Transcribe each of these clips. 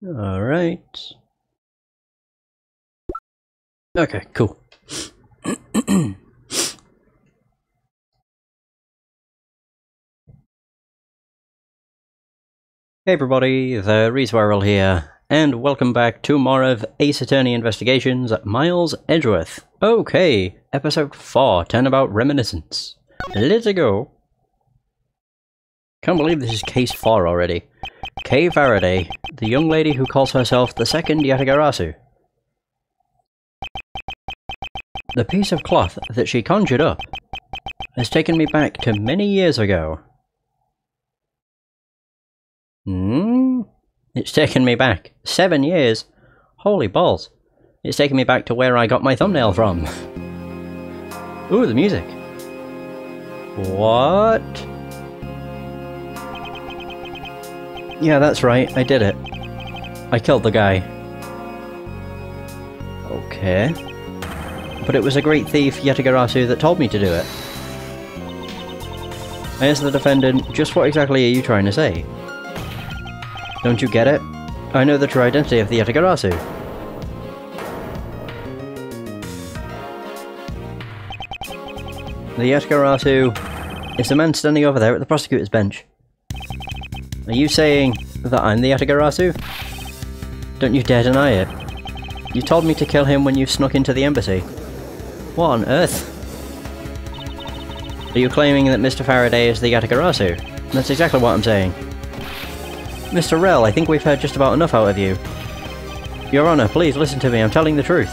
Alright. Okay, cool. Hey everybody, the Reeswarrel here, and welcome back to more of Ace Attorney Investigations Miles Edgeworth. Okay, episode 4, Turnabout Reminiscence. Let's go. Can't believe this is case 4 already. Kay Faraday, the young lady who calls herself the second Yatagarasu. The piece of cloth that she conjured up has taken me back to many years ago. It's taken me back 7 years. Holy balls. It's taken me back to where I got my thumbnail from. Ooh, the music. What? Yeah, that's right, I did it. I killed the guy. Okay. But it was a great thief, Yatagarasu, that told me to do it. I asked the defendant, just what exactly are you trying to say? Don't you get it? I know the true identity of the Yatagarasu. The Yatagarasu is the man standing over there at the prosecutor's bench. Are you saying that I'm the Yatagarasu? Don't you dare deny it. You told me to kill him when you snuck into the embassy. What on earth? Are you claiming that Mr. Faraday is the Yatagarasu? That's exactly what I'm saying. Mr. Rell, I think we've heard just about enough out of you. Your Honor, please listen to me, I'm telling the truth.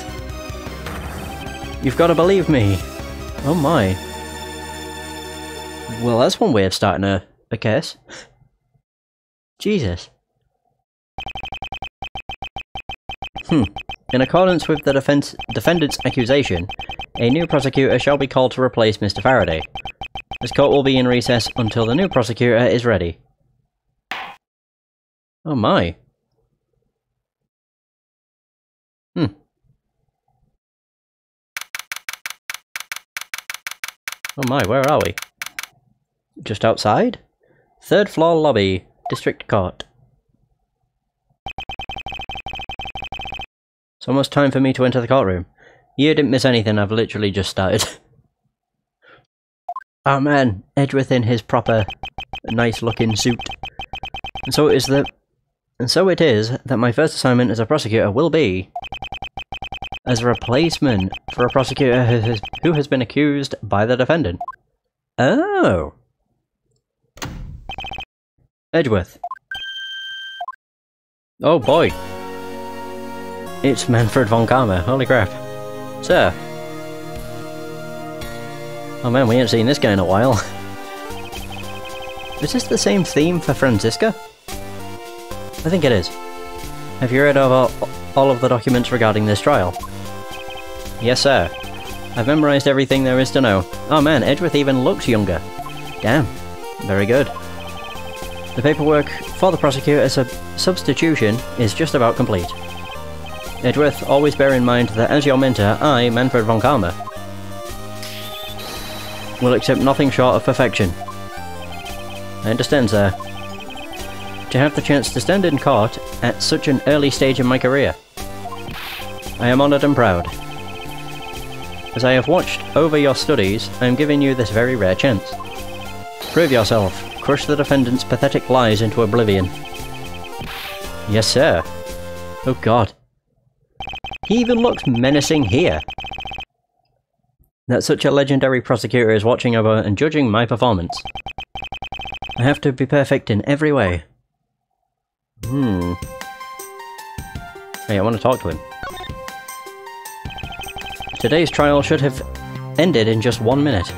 You've got to believe me. Oh my. Well, that's one way of starting a case. Jesus. In accordance with the defendant's accusation, a new prosecutor shall be called to replace Mr. Faraday. This court will be in recess until the new prosecutor is ready. Oh my. Oh my, where are we? Just outside? 3rd floor lobby, District Court. It's almost time for me to enter the courtroom. You didn't miss anything, I've literally just started. Oh man, Edgeworth in his proper, nice looking suit. And so it is that my first assignment as a prosecutor will be as a replacement for a prosecutor who has been accused by the defendant. Oh. Edgeworth. Oh boy. It's Manfred von Karma, holy crap. Sir. Oh man, we ain't seen this guy in a while. Is this the same theme for Franziska? I think it is. Have you read over all of the documents regarding this trial? Yes, sir. I've memorized everything there is to know. Oh man, Edgeworth even looks younger. Damn. Very good. The paperwork for the prosecutor's substitution is just about complete. Edgeworth, always bear in mind that as your mentor, I, Manfred von Karma, will accept nothing short of perfection. I understand, sir. To have the chance to stand in court at such an early stage in my career. I am honoured and proud. As I have watched over your studies, I am giving you this very rare chance. Prove yourself. Crush the defendant's pathetic lies into oblivion. Yes, sir. Oh god. He even looks menacing here. That such a legendary prosecutor is watching over and judging my performance. I have to be perfect in every way. Hey, I want to talk to him. Today's trial should have ended in just 1 minute.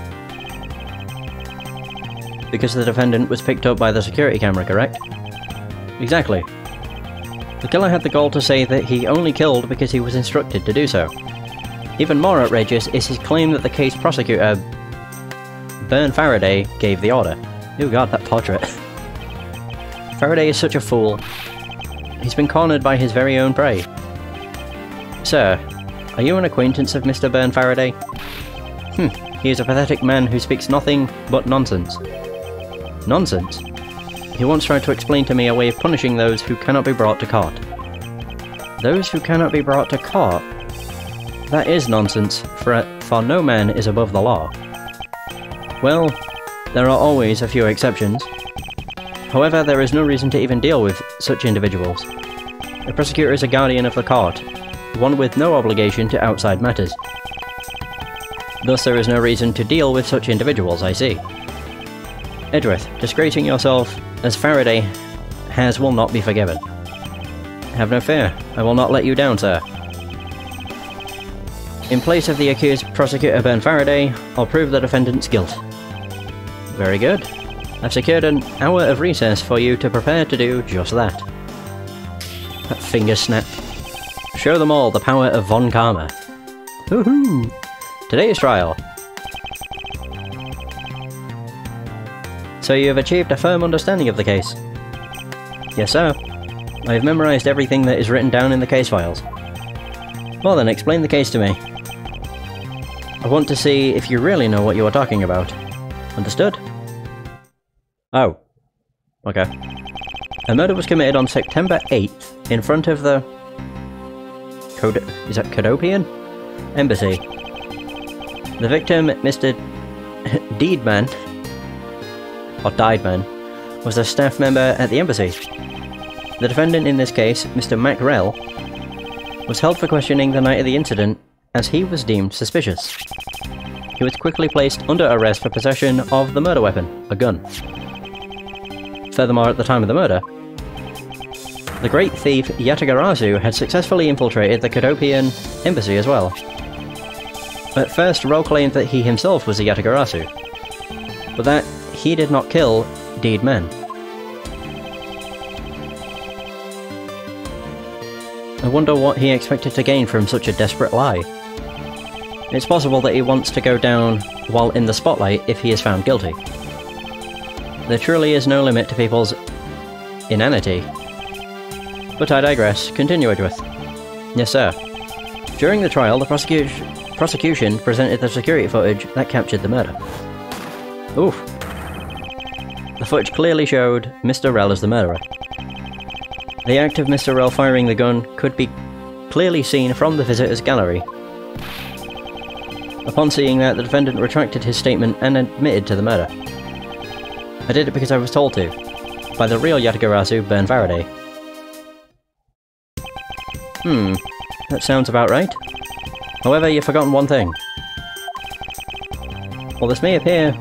Because the defendant was picked up by the security camera, correct? Exactly. The killer had the gall to say that he only killed because he was instructed to do so. Even more outrageous is his claim that the case prosecutor, Bern Faraday, gave the order. Oh god, that portrait. Faraday is such a fool. He's been cornered by his very own prey. Sir, are you an acquaintance of Mr. Bern Faraday? He is a pathetic man who speaks nothing but nonsense. Nonsense? He once tried to explain to me a way of punishing those who cannot be brought to court. Those who cannot be brought to court? That is nonsense, for no man is above the law. Well, there are always a few exceptions. However, there is no reason to even deal with such individuals. The prosecutor is a guardian of the court, one with no obligation to outside matters. Thus there is no reason to deal with such individuals, I see. Edgeworth, disgracing yourself as Faraday has will not be forgiven. Have no fear, I will not let you down, sir. In place of the accused prosecutor Bern Faraday, I'll prove the defendant's guilt. Very good. I've secured an hour of recess for you to prepare to do just that. That finger snap. Show them all the power of Von Karma. Woohoo! Today's trial. So you have achieved a firm understanding of the case? Yes, sir. I have memorized everything that is written down in the case files. Well then, explain the case to me. I want to see if you really know what you are talking about. Understood? Oh. Okay. A murder was committed on September 8th in front of the... is that Cadopian? Embassy. The victim, Mr. Deedman, or Diedman, was a staff member at the embassy. The defendant in this case, Mr. Macrell, was held for questioning the night of the incident as he was deemed suspicious. He was quickly placed under arrest for possession of the murder weapon, a gun. Furthermore, at the time of the murder, the great thief Yatagarasu had successfully infiltrated the Cadopian embassy as well. At first, Roll claimed that he himself was a Yatagarasu, but that he did not kill Deedman. I wonder what he expected to gain from such a desperate lie. It's possible that he wants to go down while in the spotlight if he is found guilty. There truly is no limit to people's inanity. But I digress. Continue, Edgeworth. Yes, sir. During the trial, the prosecution presented the security footage that captured the murder. Oof. The footage clearly showed Mr. Rell as the murderer. The act of Mr. Rell firing the gun could be clearly seen from the visitors' gallery. Upon seeing that, the defendant retracted his statement and admitted to the murder. I did it because I was told to, by the real Yatagarasu, Bern Faraday. That sounds about right. However, you've forgotten one thing. While this may appear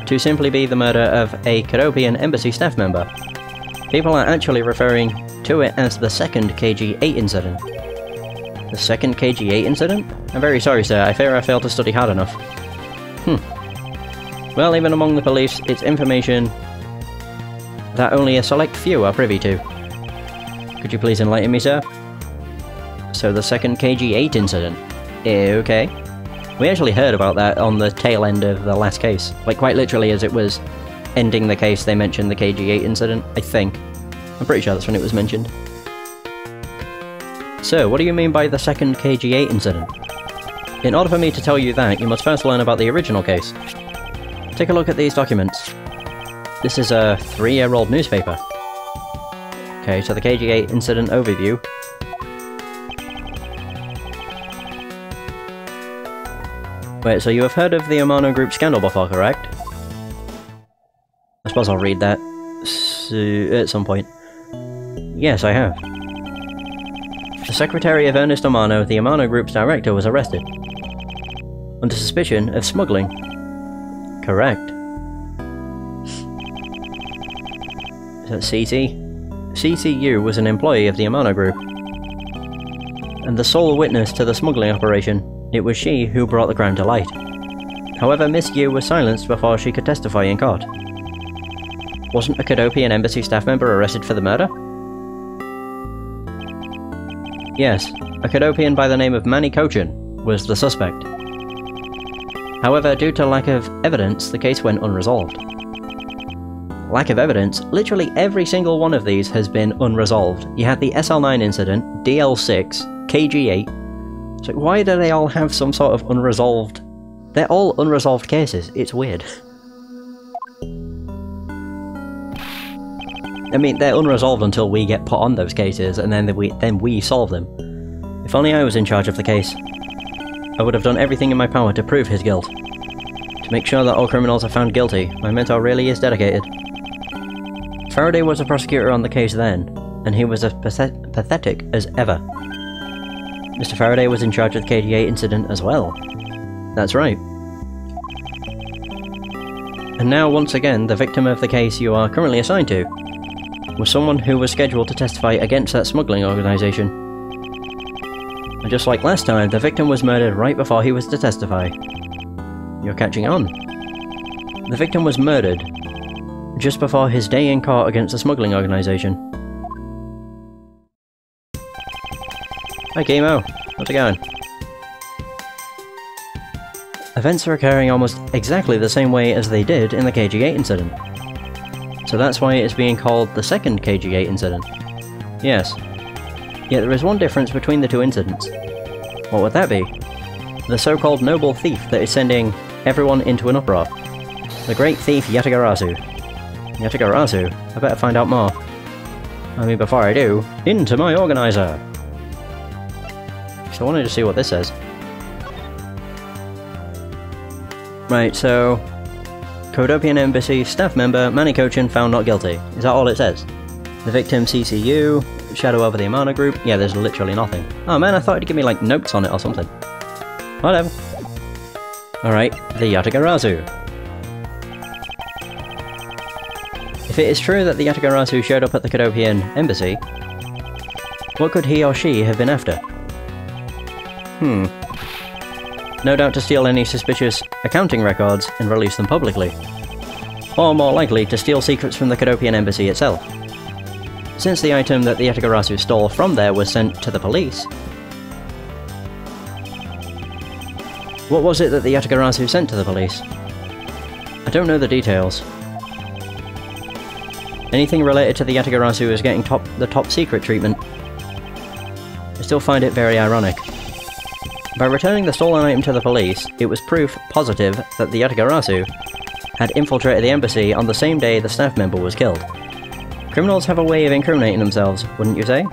to simply be the murder of a Cadopian embassy staff member, people are actually referring to it as the second KG-8 incident. The second KG-8 incident? I'm very sorry, sir. I fear I failed to study hard enough. Well, even among the police, it's information that only a select few are privy to. Could you please enlighten me, sir? So the second KG-8 incident. Okay. We actually heard about that on the tail end of the last case. Like, quite literally, as it was ending the case, they mentioned the KG-8 incident, I think. I'm pretty sure that's when it was mentioned. So, what do you mean by the second KG-8 incident? In order for me to tell you that, you must first learn about the original case. Take a look at these documents. This is a 3-year-old newspaper. Okay, so the KG-8 incident overview. Wait, so you have heard of the Amano Group scandal before, correct? I suppose I'll read that at some point. Yes, I have. The secretary of Ernest Amano, the Amano Group's director, was arrested. Under suspicion of smuggling. Correct. Is that CC? CCU was an employee of the Amano Group. And the sole witness to the smuggling operation. It was she who brought the crime to light. However, Miss Yu was silenced before she could testify in court. Wasn't a Cadopian embassy staff member arrested for the murder? Yes, a Cadopian by the name of Manny Cochin was the suspect. However, due to lack of evidence, the case went unresolved. Lack of evidence? Literally every single one of these has been unresolved. You had the SL9 incident, DL6, KG8. So why do they all have some sort of unresolved... They're all unresolved cases. It's weird. I mean, they're unresolved until we get put on those cases, and then we solve them. If only I was in charge of the case. I would have done everything in my power to prove his guilt. To make sure that all criminals are found guilty, my mentor really is dedicated. Faraday was a prosecutor on the case then, and he was as pathetic as ever. Mr. Faraday was in charge of the KG8 incident as well. That's right. And now, once again, the victim of the case you are currently assigned to was someone who was scheduled to testify against that smuggling organisation. And just like last time, the victim was murdered right before he was to testify. You're catching on. The victim was murdered just before his day in court against the smuggling organisation. Hi Chemo, how's it going? Events are occurring almost exactly the same way as they did in the KG8 incident. So that's why it's being called the second KG8 incident. Yes. Yet there is one difference between the two incidents. What would that be? The so-called noble thief that is sending everyone into an uproar. The great thief Yatagarasu. Yatagarasu? I better find out more. I mean, before I do, into my organizer! So I wanted to see what this says. Right, so... Codopian Embassy staff member Manny Cochin found not guilty. Is that all it says? The victim CCU, shadow over the Amana group. Yeah, there's literally nothing. Oh man, I thought it'd give me like notes on it or something. Whatever. Alright, the Yatagarasu. If it is true that the Yatagarasu showed up at the Codopian Embassy, what could he or she have been after? No doubt to steal any suspicious accounting records and release them publicly. Or more likely, to steal secrets from the Codopian Embassy itself. Since the item that the Yatagarasu stole from there was sent to the police. What was it that the Yatagarasu sent to the police? I don't know the details. Anything related to the Yatagarasu is getting the top secret treatment. I still find it very ironic. By returning the stolen item to the police, it was proof positive that the Yatagarasu had infiltrated the embassy on the same day the staff member was killed. Criminals have a way of incriminating themselves, wouldn't you say?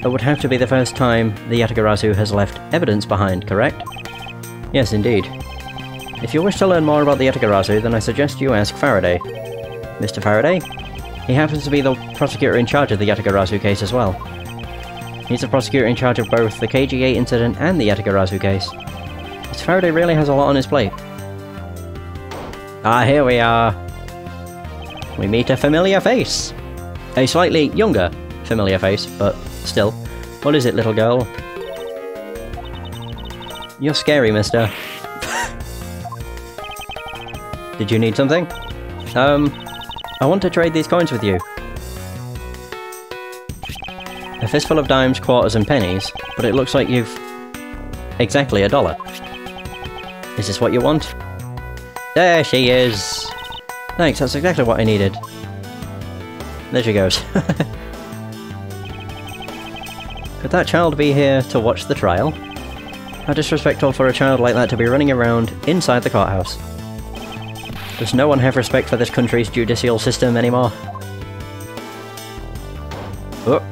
It would have to be the first time the Yatagarasu has left evidence behind, correct? Yes, indeed. If you wish to learn more about the Yatagarasu, then I suggest you ask Faraday. Mr. Faraday? He happens to be the prosecutor in charge of the Yatagarasu case as well. He's the prosecutor in charge of both the KG8 incident and the Yatagarasu case. Mr. Faraday really has a lot on his plate. Ah, here we are. We meet a familiar face. A slightly younger familiar face, but still. What is it, little girl? You're scary, mister. Did you need something? I want to trade these coins with you. A fistful of dimes, quarters and pennies, but it looks like you've... exactly $1. Is this what you want? There she is! Thanks, that's exactly what I needed. There she goes. Could that child be here to watch the trial? How disrespectful for a child like that to be running around inside the courthouse. Does no one have respect for this country's judicial system anymore? Oh.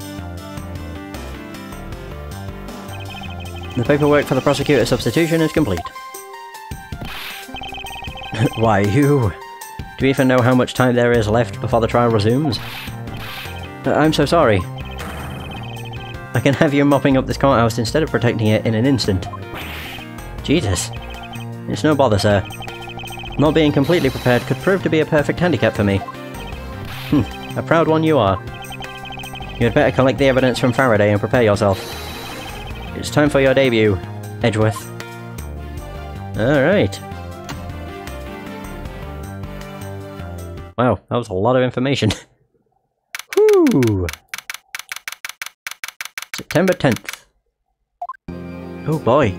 The paperwork for the prosecutor substitution is complete. Why, you... Do you even know how much time there is left before the trial resumes? I'm so sorry. I can have you mopping up this courthouse instead of protecting it in an instant. Jesus. It's no bother, sir. Not being completely prepared could prove to be a perfect handicap for me. A proud one you are. You had better collect the evidence from Faraday and prepare yourself. It's time for your debut, Edgeworth. Alright. Wow, that was a lot of information. Whew! September 10th. Oh boy.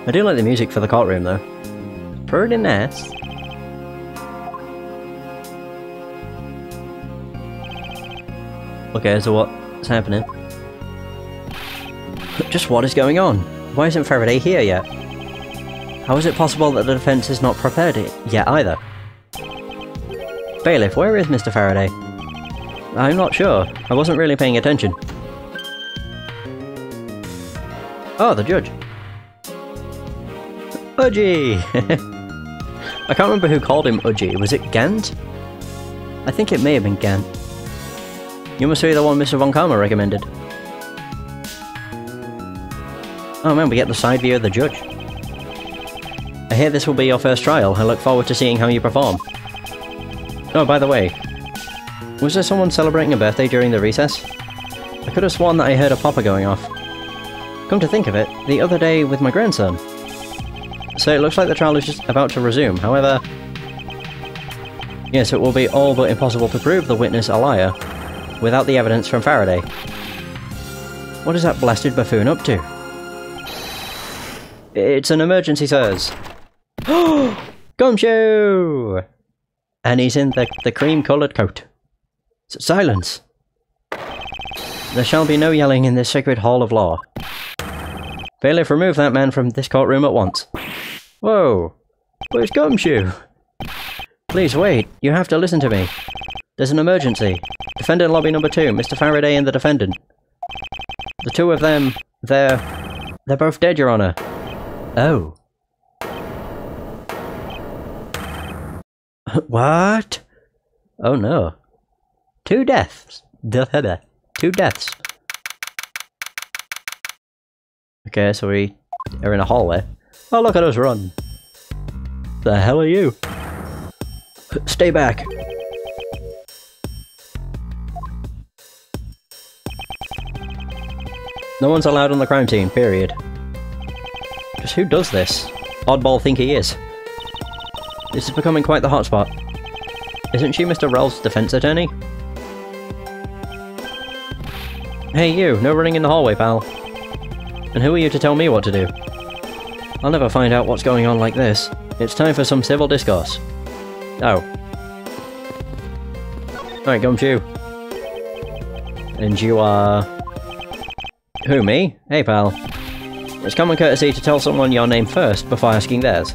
I do like the music for the courtroom though. Pretty nice. Okay, so what's happening? Just what is going on? Why isn't Faraday here yet? How is it possible that the defense is not prepared yet either? Bailiff, where is Mr. Faraday? I'm not sure. I wasn't really paying attention. Oh, the judge. Udgy! I can't remember who called him Udgy. Was it Gant? I think it may have been Gant. You must be the one Mr. Von Karma recommended. Oh man, we get the side view of the judge. I hear this will be your first trial. I look forward to seeing how you perform. Oh, by the way, was there someone celebrating a birthday during the recess? I could have sworn that I heard a popper going off. Come to think of it, the other day with my grandson. So it looks like the trial is just about to resume, however... Yes, it will be all but impossible to prove the witness a liar without the evidence from Faraday. What is that blasted buffoon up to? It's an emergency, sirs. Gumshoe! And he's in the cream-coloured coat. Silence! There shall be no yelling in this sacred hall of law. Bailiff, remove that man from this courtroom at once. Whoa! Where's Gumshoe? Please wait, you have to listen to me. There's an emergency. Defendant lobby number 2, Mr. Faraday and the defendant. The two of them, they're both dead, Your Honour. Oh. What? Oh no. 2 deaths. 2 deaths. Okay, so we are in a hallway. Oh, look at us run. The hell are you? Stay back. No one's allowed on the crime scene, period. Just who does this? Oddball think he is. This is becoming quite the hotspot. Isn't she Mr. Ralph's defense attorney? Hey you, no running in the hallway, pal. And who are you to tell me what to do? I'll never find out what's going on like this. It's time for some civil discourse. Oh. Alright, Gumshoe. And you are... Who, me? Hey, pal. It's common courtesy to tell someone your name first before asking theirs.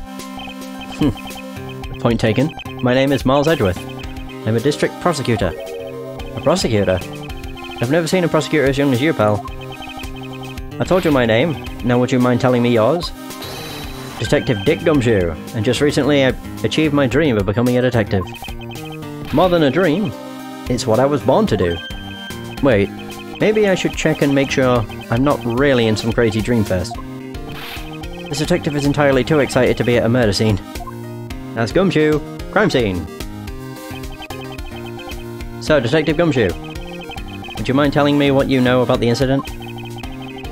Point taken. My name is Miles Edgeworth. I'm a district prosecutor. A prosecutor? I've never seen a prosecutor as young as you, pal. I told you my name. Now would you mind telling me yours? Detective Dick Gumshoe, and just recently I achieved my dream of becoming a detective. More than a dream, it's what I was born to do. Wait, maybe I should check and make sure I'm not really in some crazy dream first. This detective is entirely too excited to be at a murder scene. That's Gumshoe, crime scene. So, Detective Gumshoe, would you mind telling me what you know about the incident?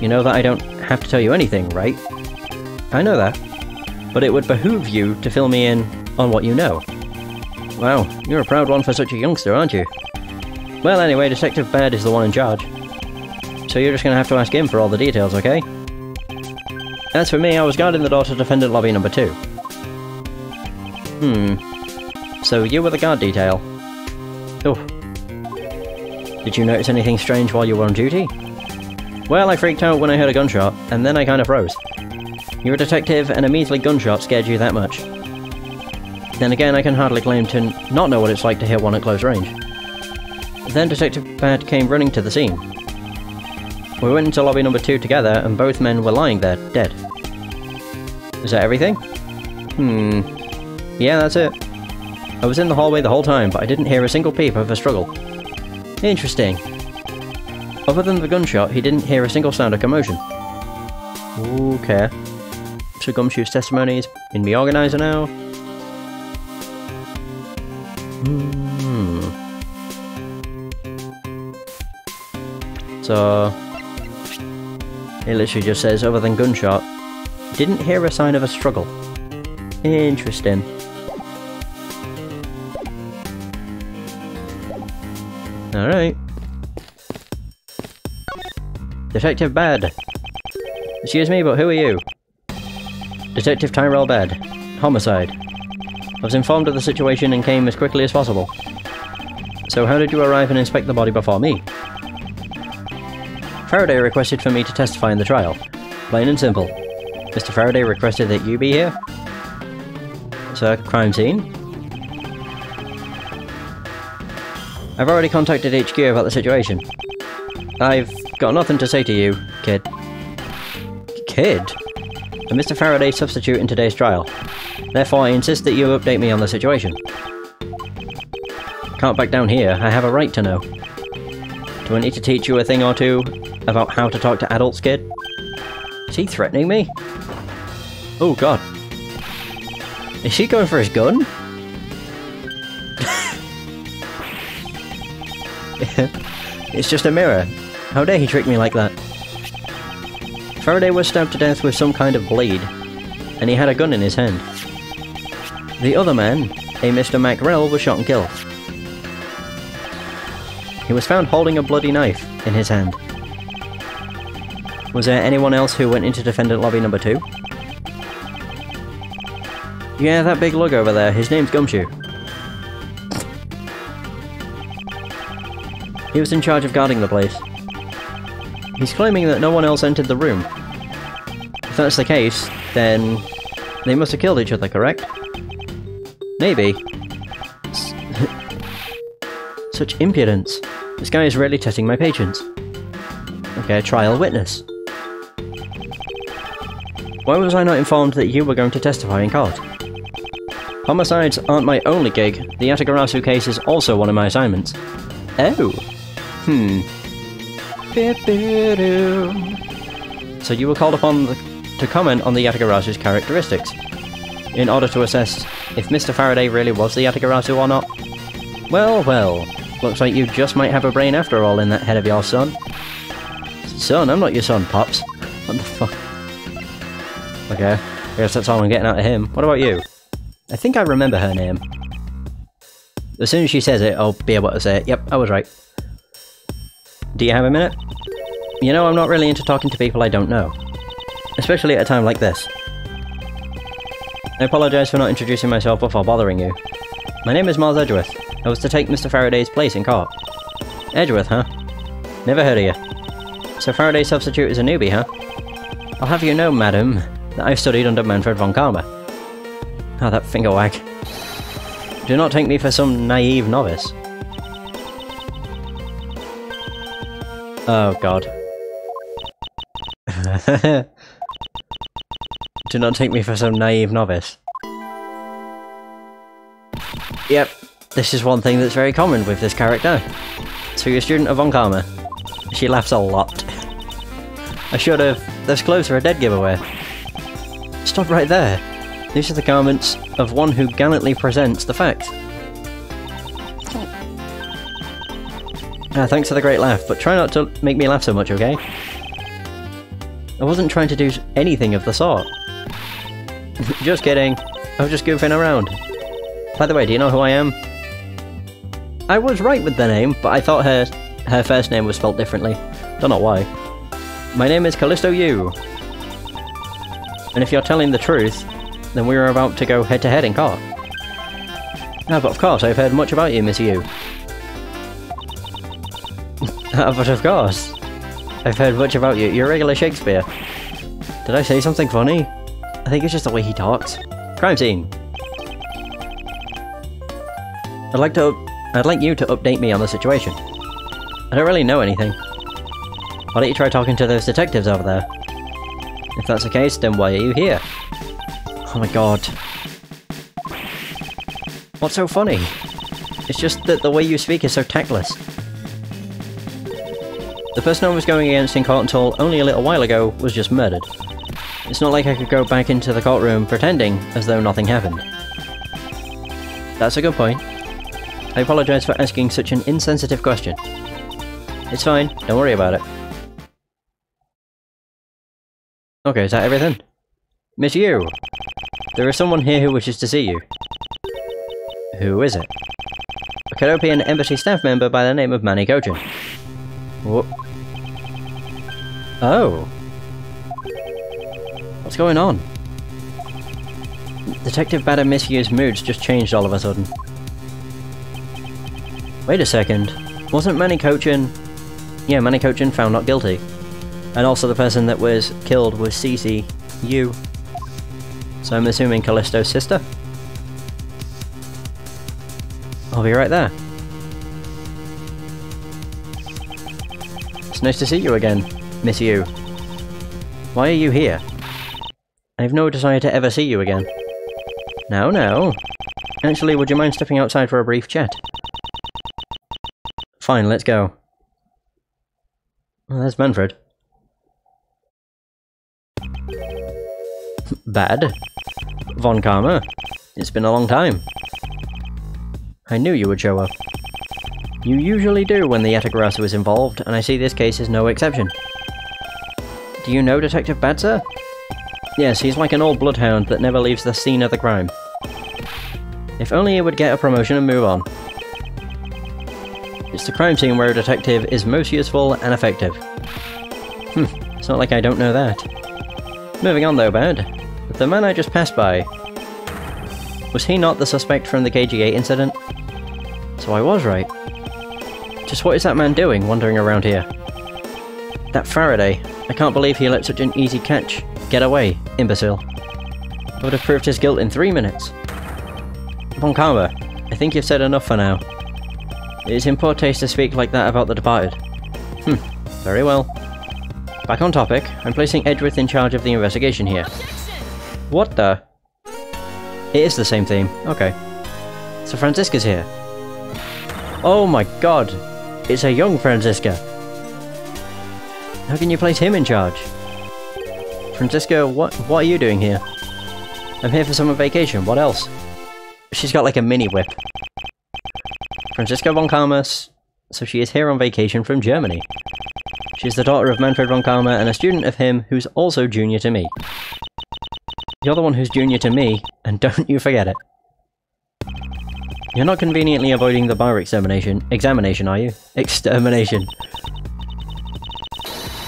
You know that I don't have to tell you anything, right? I know that. But it would behoove you to fill me in on what you know. Wow, you're a proud one for such a youngster, aren't you? Well, anyway, Detective Baird is the one in charge. So you're just gonna have to ask him for all the details, okay? As for me, I was guarding the door to defendant lobby number 2. So you were the guard detail? Oh. Did you notice anything strange while you were on duty? Well, I freaked out when I heard a gunshot, and then I kind of froze. You're a detective, and a measly gunshot scared you that much. Then again, I can hardly claim to not know what it's like to hit one at close range. Then Detective Bad came running to the scene. We went into lobby number 2 together, and both men were lying there, dead. Is that everything? Yeah, that's it. I was in the hallway the whole time, but I didn't hear a single peep of a struggle. Interesting. Other than the gunshot, he didn't hear a single sound of commotion. Okay. So Gumshoe's testimony is in the organizer now. So... it literally just says, other than gunshot, didn't hear a sign of a struggle. Interesting. Alright. Detective Bad. Excuse me, but who are you? Detective Tyrell Baird. Homicide. I was informed of the situation and came as quickly as possible. So how did you arrive and inspect the body before me? Faraday requested for me to testify in the trial. Plain and simple. Mr. Faraday requested that you be here? Sir, crime scene? I've already contacted HQ about the situation. I've got nothing to say to you, kid. Kid? I'm Mr. Faraday's substitute in today's trial. Therefore, I insist that you update me on the situation. Can't back down here. I have a right to know. Do I need to teach you a thing or two about how to talk to adults, kid? Is he threatening me? Oh god. Is she going for his gun? It's just a mirror. How dare he trick me like that? Faraday was stabbed to death with some kind of blade, and he had a gun in his hand. The other man, a Mr. Macrell, was shot and killed. He was found holding a bloody knife in his hand. Was there anyone else who went into defendant lobby number 2? Yeah, that big lug over there, his name's Gumshoe. He was in charge of guarding the place. He's claiming that no one else entered the room. If that's the case, then they must have killed each other, correct? Maybe. Such impudence. This guy is really testing my patience. Okay, trial witness. Why was I not informed that you were going to testify in court? Homicides aren't my only gig. The Atagarasu case is also one of my assignments. Oh. So you were called upon to comment on the Yatagarasu's characteristics, in order to assess if Mr. Faraday really was the Yatagarasu or not? Well, well, looks like you just might have a brain after all in that head of yours, son. Son? I'm not your son, Pops. What the fuck? Okay, I guess that's all I'm getting out of him. What about you? I think I remember her name. As soon as she says it, I'll be able to say it. Yep, I was right. Do you have a minute? You know, I'm not really into talking to people I don't know. Especially at a time like this. I apologise for not introducing myself before bothering you. My name is Miles Edgeworth. I was to take Mr. Faraday's place in court. Edgeworth, huh? Never heard of you. So Faraday's substitute is a newbie, huh? I'll have you know, madam, that I've studied under Manfred von Karma. Ah, that finger wag. Do not take me for some naive novice. Oh god. Do not take me for some naive novice. Yep, this is one thing that's very common with this character. So you're a student of Von Karma. She laughs a lot. I should have. Those clothes are a dead giveaway. Stop right there. These are the garments of one who gallantly presents the facts. Thanks for the great laugh, but try not to make me laugh so much, okay? I wasn't trying to do anything of the sort. Just kidding. I was just goofing around. By the way, do you know who I am? I was right with the name, but I thought her first name was spelt differently. Don't know why. My name is Callisto Yu. And if you're telling the truth, then we are about to go head-to-head in court. Ah, but of course, I've heard much about you, Miss Yu. But of course. I've heard much about you. You're regular Shakespeare. Did I say something funny? I think it's just the way he talks. Crime scene. I'd like you to update me on the situation. I don't really know anything. Why don't you try talking to those detectives over there? If that's the case, then why are you here? Oh my god. What's so funny? It's just that the way you speak is so tactless. The person I was going against in court until only a little while ago was just murdered. It's not like I could go back into the courtroom pretending as though nothing happened. That's a good point. I apologise for asking such an insensitive question. It's fine, don't worry about it. Okay, is that everything? Miss Yu! There is someone here who wishes to see you. Who is it? A Cadopian embassy staff member by the name of Manny Kojin. Whoop. Oh. What's going on? Detective Bad and Miss Yu's moods just changed all of a sudden. Wait a second. Wasn't Manny Cochin... Yeah, Manny Cochin found not guilty. And also the person that was killed was Cece Yu. So I'm assuming Callisto's sister? I'll be right there. It's nice to see you again, Miss Yu. Why are you here? I have no desire to ever see you again. No, no. Actually, would you mind stepping outside for a brief chat? Fine, let's go. Well, there's Manfred. Bad? Von Karma? It's been a long time. I knew you would show up. You usually do when the Yatagarasu is involved, and I see this case is no exception. Do you know Detective Bad, sir? Yes, he's like an old bloodhound that never leaves the scene of the crime. If only he would get a promotion and move on. It's the crime scene where a detective is most useful and effective. It's not like I don't know that. Moving on though, Bad. The man I just passed by... Was he not the suspect from the KG8 incident? So I was right. Just what is that man doing, wandering around here? That Faraday. I can't believe he let such an easy catch get away, imbecile. I would have proved his guilt in 3 minutes. Von Karma, I think you've said enough for now. It is in poor taste to speak like that about the departed. Very well. Back on topic, I'm placing Edgeworth in charge of the investigation here. What the? It is the same theme. Okay. So Franziska's here. Oh my god! It's a young Franziska! How can you place him in charge? Franziska, what are you doing here? I'm here for summer vacation, what else? She's got like a mini whip. Franziska von Karma, so she is here on vacation from Germany. She's the daughter of Manfred von Karma and a student of him who's also junior to me. You're the one who's junior to me, and don't you forget it. You're not conveniently avoiding the bar examination, are you? Extermination.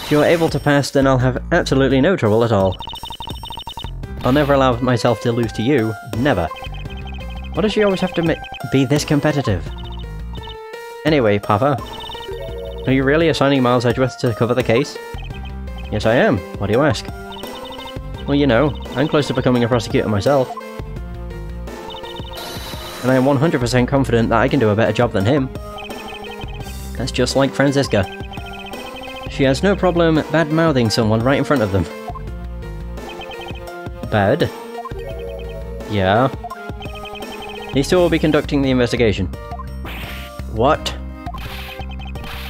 If you're able to pass, then I'll have absolutely no trouble at all. I'll never allow myself to lose to you. Never. Why does she always have to be this competitive? Anyway, Papa. Are you really assigning Miles Edgeworth to cover the case? Yes, I am. Why do you ask? Well, you know, I'm close to becoming a prosecutor myself. And I am 100% confident that I can do a better job than him. That's just like Franziska. She has no problem bad-mouthing someone right in front of them. Bad? Yeah. These two will be conducting the investigation. What?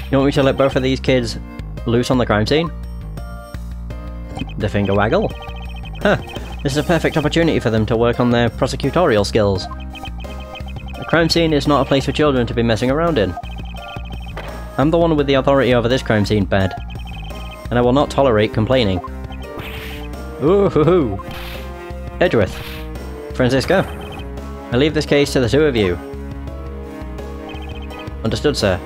You want me to let both of these kids loose on the crime scene? The finger waggle? Huh, this is a perfect opportunity for them to work on their prosecutorial skills. A crime scene is not a place for children to be messing around in. I'm the one with the authority over this crime scene, Bad. And I will not tolerate complaining. Ooh-hoo-hoo! Edgeworth. Franziska. I leave this case to the two of you. Understood, sir.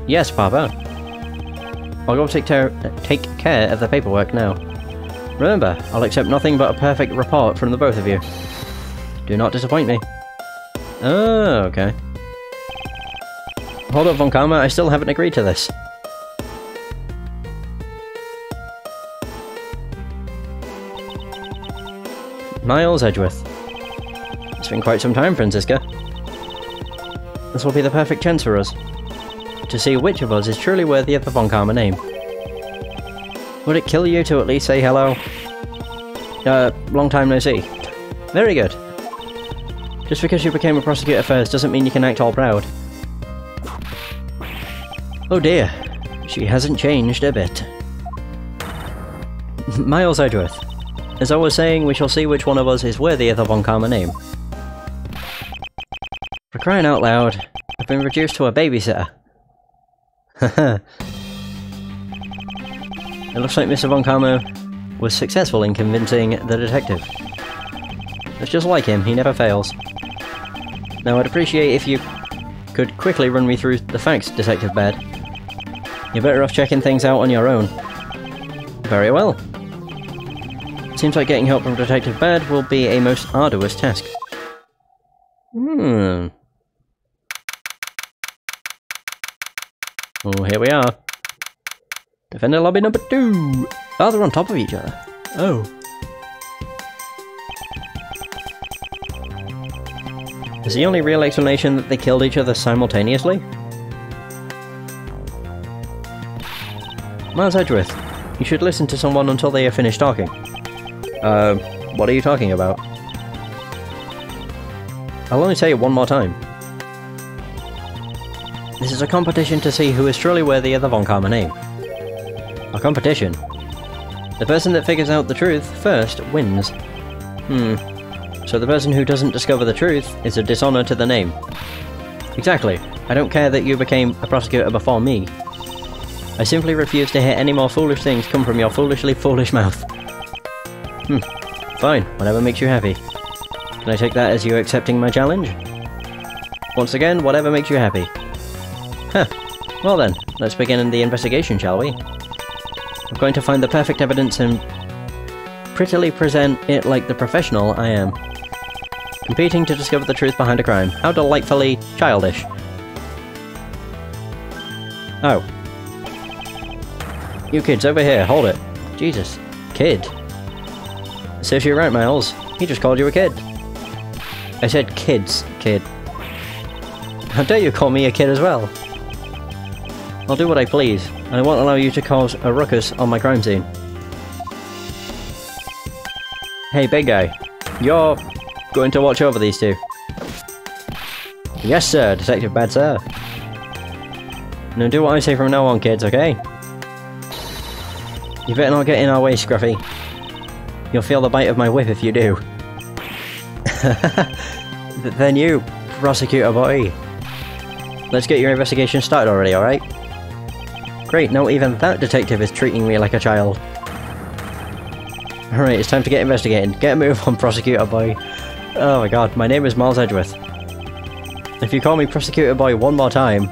Yes, Papa. I'll go take care of the paperwork now. Remember, I'll accept nothing but a perfect report from the both of you. Do not disappoint me. Oh, okay. Hold up, Von Karma, I still haven't agreed to this. Miles Edgeworth. It's been quite some time, Franziska. This will be the perfect chance for us to see which of us is truly worthy of the Von Karma name. Would it kill you to at least say hello? Long time no see. Very good. Just because you became a prosecutor first doesn't mean you can act all proud. Oh dear, she hasn't changed a bit. Miles Edgeworth. As I was saying, we shall see which one of us is worthy of the Von Karma name. For crying out loud, I've been reduced to a babysitter. Haha. It looks like Mr. Von Karma was successful in convincing the detective. It's just like him, he never fails. Now I'd appreciate if you could quickly run me through the facts, Detective Bad. You're better off checking things out on your own. Very well. Seems like getting help from Detective Bad will be a most arduous task. Oh, here we are. Defender lobby number 2! Oh, they're on top of each other. Oh. Is the only real explanation that they killed each other simultaneously? Miles Edgeworth, you should listen to someone until they are finished talking. What are you talking about? I'll only say it one more time. This is a competition to see who is truly worthy of the Von Karma name. A competition? The person that figures out the truth first wins. So the person who doesn't discover the truth is a dishonor to the name. Exactly. I don't care that you became a prosecutor before me. I simply refuse to hear any more foolish things come from your foolishly foolish mouth. Fine, whatever makes you happy. Can I take that as you accepting my challenge? Once again, whatever makes you happy. Well then, let's begin the investigation, shall we? I'm going to find the perfect evidence and prettily present it like the professional I am. Competing to discover the truth behind a crime. How delightfully childish. Oh. You kids over here, hold it. Jesus. Kid. Serves you right, Miles. He just called you a kid. I said kids, kid. How dare you call me a kid as well? I'll do what I please, and I won't allow you to cause a ruckus on my crime scene. Hey, big guy. You're going to watch over these two. Yes, sir, Detective Bad, sir. Now do what I say from now on, kids, okay? You better not get in our way, Scruffy. You'll feel the bite of my whip if you do. Then you, prosecutor boy. Let's get your investigation started already, alright? Great, now even that detective is treating me like a child. Alright, it's time to get investigating. Get a move on, prosecutor boy. Oh my god, my name is Miles Edgeworth. If you call me prosecutor boy one more time,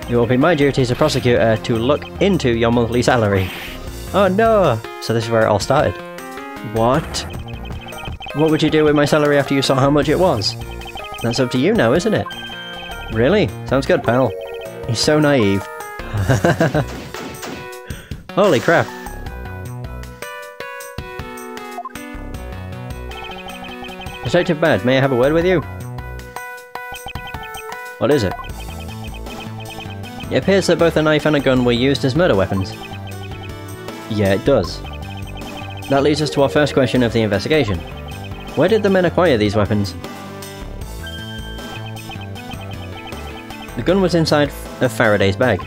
it will be my duty as a prosecutor to look into your monthly salary. Oh no! So this is where it all started. What? What would you do with my salary after you saw how much it was? That's up to you now, isn't it? Really? Sounds good, pal. He's so naive. Holy crap. Detective Bad, may I have a word with you? What is it? It appears that both a knife and a gun were used as murder weapons. Yeah, it does. That leads us to our first question of the investigation. Where did the men acquire these weapons? The gun was inside of Faraday's bag.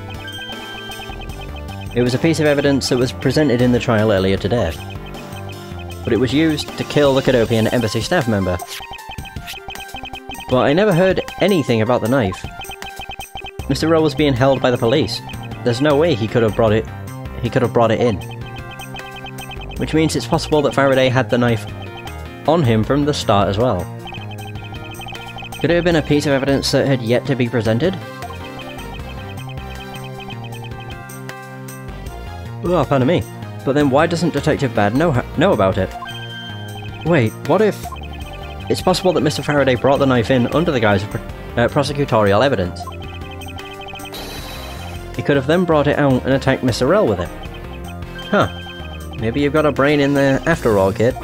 It was a piece of evidence that was presented in the trial earlier today. But it was used to kill the Cadopian embassy staff member. But I never heard anything about the knife. Mr. Rowe was being held by the police. There's no way he could have brought it in. Which means it's possible that Faraday had the knife on him from the start as well. Could it have been a piece of evidence that had yet to be presented? Oh, pardon me. But then why doesn't Detective Bad know about it? Wait, what if... It's possible that Mr. Faraday brought the knife in under the guise of prosecutorial evidence. He could have then brought it out and attacked Mr. Rell with it. Huh. Maybe you've got a brain in there after all, kid.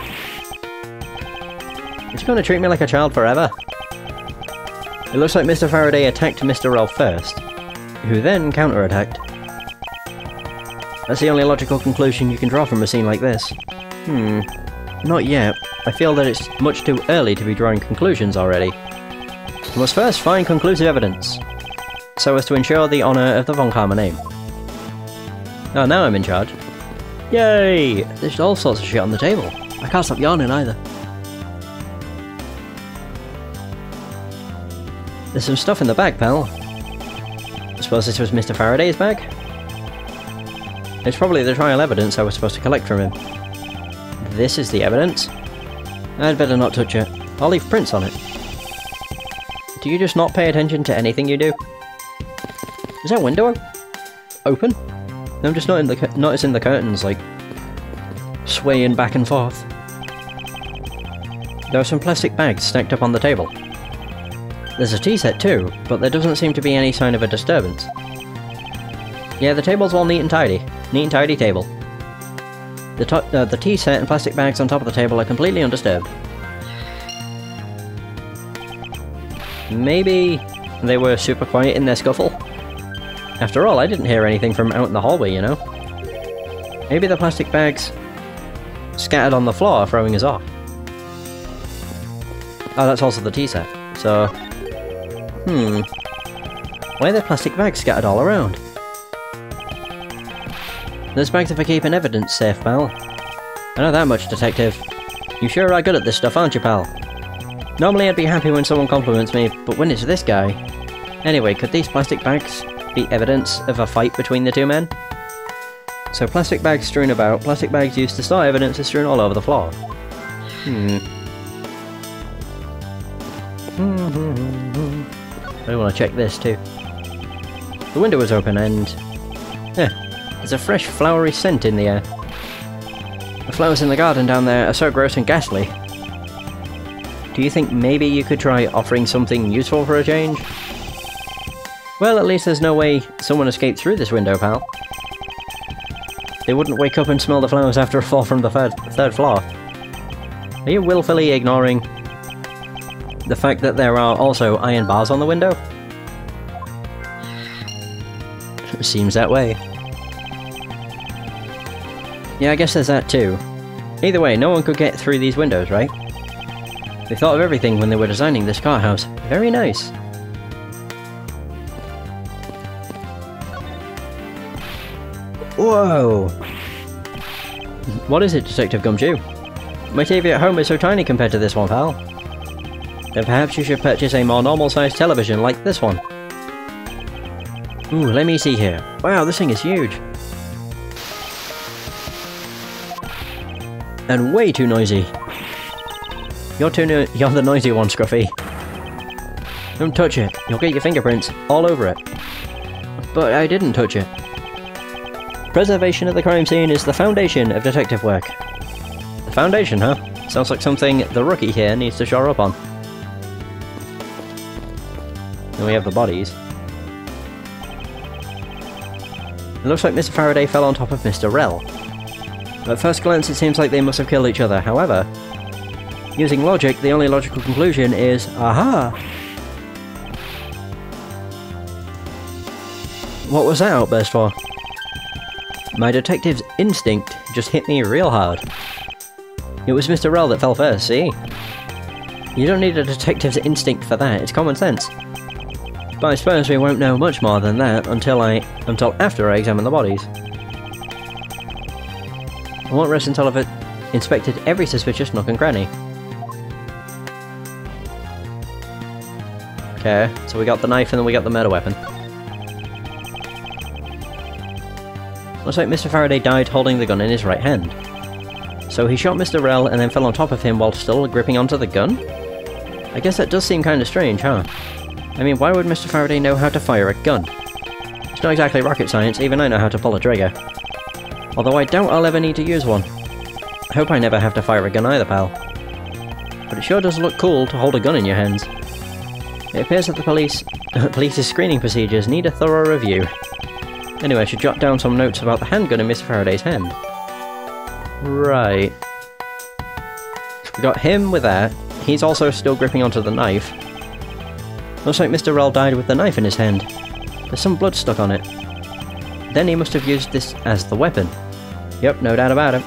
Is he going to treat me like a child forever? It looks like Mr. Faraday attacked Mr. Rell first, who then counterattacked. That's the only logical conclusion you can draw from a scene like this. Not yet. I feel that it's much too early to be drawing conclusions already. We must first find conclusive evidence, so as to ensure the honour of the Von Karma name. Oh, now I'm in charge. Yay! There's all sorts of shit on the table. I can't stop yawning either. There's some stuff in the bag, pal. I suppose this was Mr. Faraday's bag? It's probably the trial evidence I was supposed to collect from him. This is the evidence? I'd better not touch it. I'll leave prints on it. Do you just not pay attention to anything you do? Is that window open? I'm just noticing the curtains, like, swaying back and forth. There are some plastic bags stacked up on the table. There's a tea set too, but there doesn't seem to be any sign of a disturbance. Yeah, the table's all neat and tidy. Neat and tidy table. The tea set and plastic bags on top of the table are completely undisturbed. Maybe they were super quiet in their scuffle? After all, I didn't hear anything from out in the hallway, you know? Maybe the plastic bags scattered on the floor are throwing us off. Oh, that's also the tea set. So... why are there plastic bags scattered all around? Those bags are for keeping evidence safe, pal. I know that much, detective. You sure are good at this stuff, aren't you, pal? Normally I'd be happy when someone compliments me, but when it's this guy... Anyway, could these plastic bags be evidence of a fight between the two men? So plastic bags strewn about, plastic bags used to store evidence are strewn all over the floor. I want to check this too. The window was open and... there's a fresh flowery scent in the air. The flowers in the garden down there are so gross and ghastly. Do you think maybe you could try offering something useful for a change? Well, at least there's no way someone escaped through this window, pal. They wouldn't wake up and smell the flowers after a fall from the third floor. Are you willfully ignoring the fact that there are also iron bars on the window? It seems that way. Yeah, I guess there's that too. Either way, no one could get through these windows, right? They thought of everything when they were designing this car house. Very nice. Whoa! What is it, Detective Gumshoe? My TV at home is so tiny compared to this one, pal. Then perhaps you should purchase a more normal-sized television like this one. Ooh, let me see here. Wow, this thing is huge. And way too noisy. You're the noisy one, Scruffy. Don't touch it. You'll get your fingerprints all over it. But I didn't touch it. Preservation of the crime scene is the foundation of detective work. The foundation, huh? Sounds like something the rookie here needs to shore up on. Then we have the bodies. It looks like Mr. Faraday fell on top of Mr. Rell. At first glance it seems like they must have killed each other, however, using logic, the only logical conclusion is, aha! What was that outburst for? My detective's instinct just hit me real hard. It was Mr. Rell that fell first, see? You don't need a detective's instinct for that, it's common sense. But I suppose we won't know much more than that until after I examine the bodies. I won't rest until I've inspected every suspicious nook and cranny. Okay, so we got the knife and then we got the murder weapon. Looks like Mr. Faraday died holding the gun in his right hand. So he shot Mr. Rell and then fell on top of him while still gripping onto the gun? I guess that does seem kind of strange, huh? I mean, why would Mr. Faraday know how to fire a gun? It's not exactly rocket science, even I know how to pull a trigger. Although I doubt I'll ever need to use one. I hope I never have to fire a gun either, pal. But it sure does look cool to hold a gun in your hands. It appears that the police's screening procedures need a thorough review. Anyway, I should jot down some notes about the handgun in Mr. Faraday's hand. Right. So we got him with that. He's also still gripping onto the knife. Looks like Mr. Rell died with the knife in his hand. There's some blood stuck on it. Then he must have used this as the weapon. Yep, no doubt about it.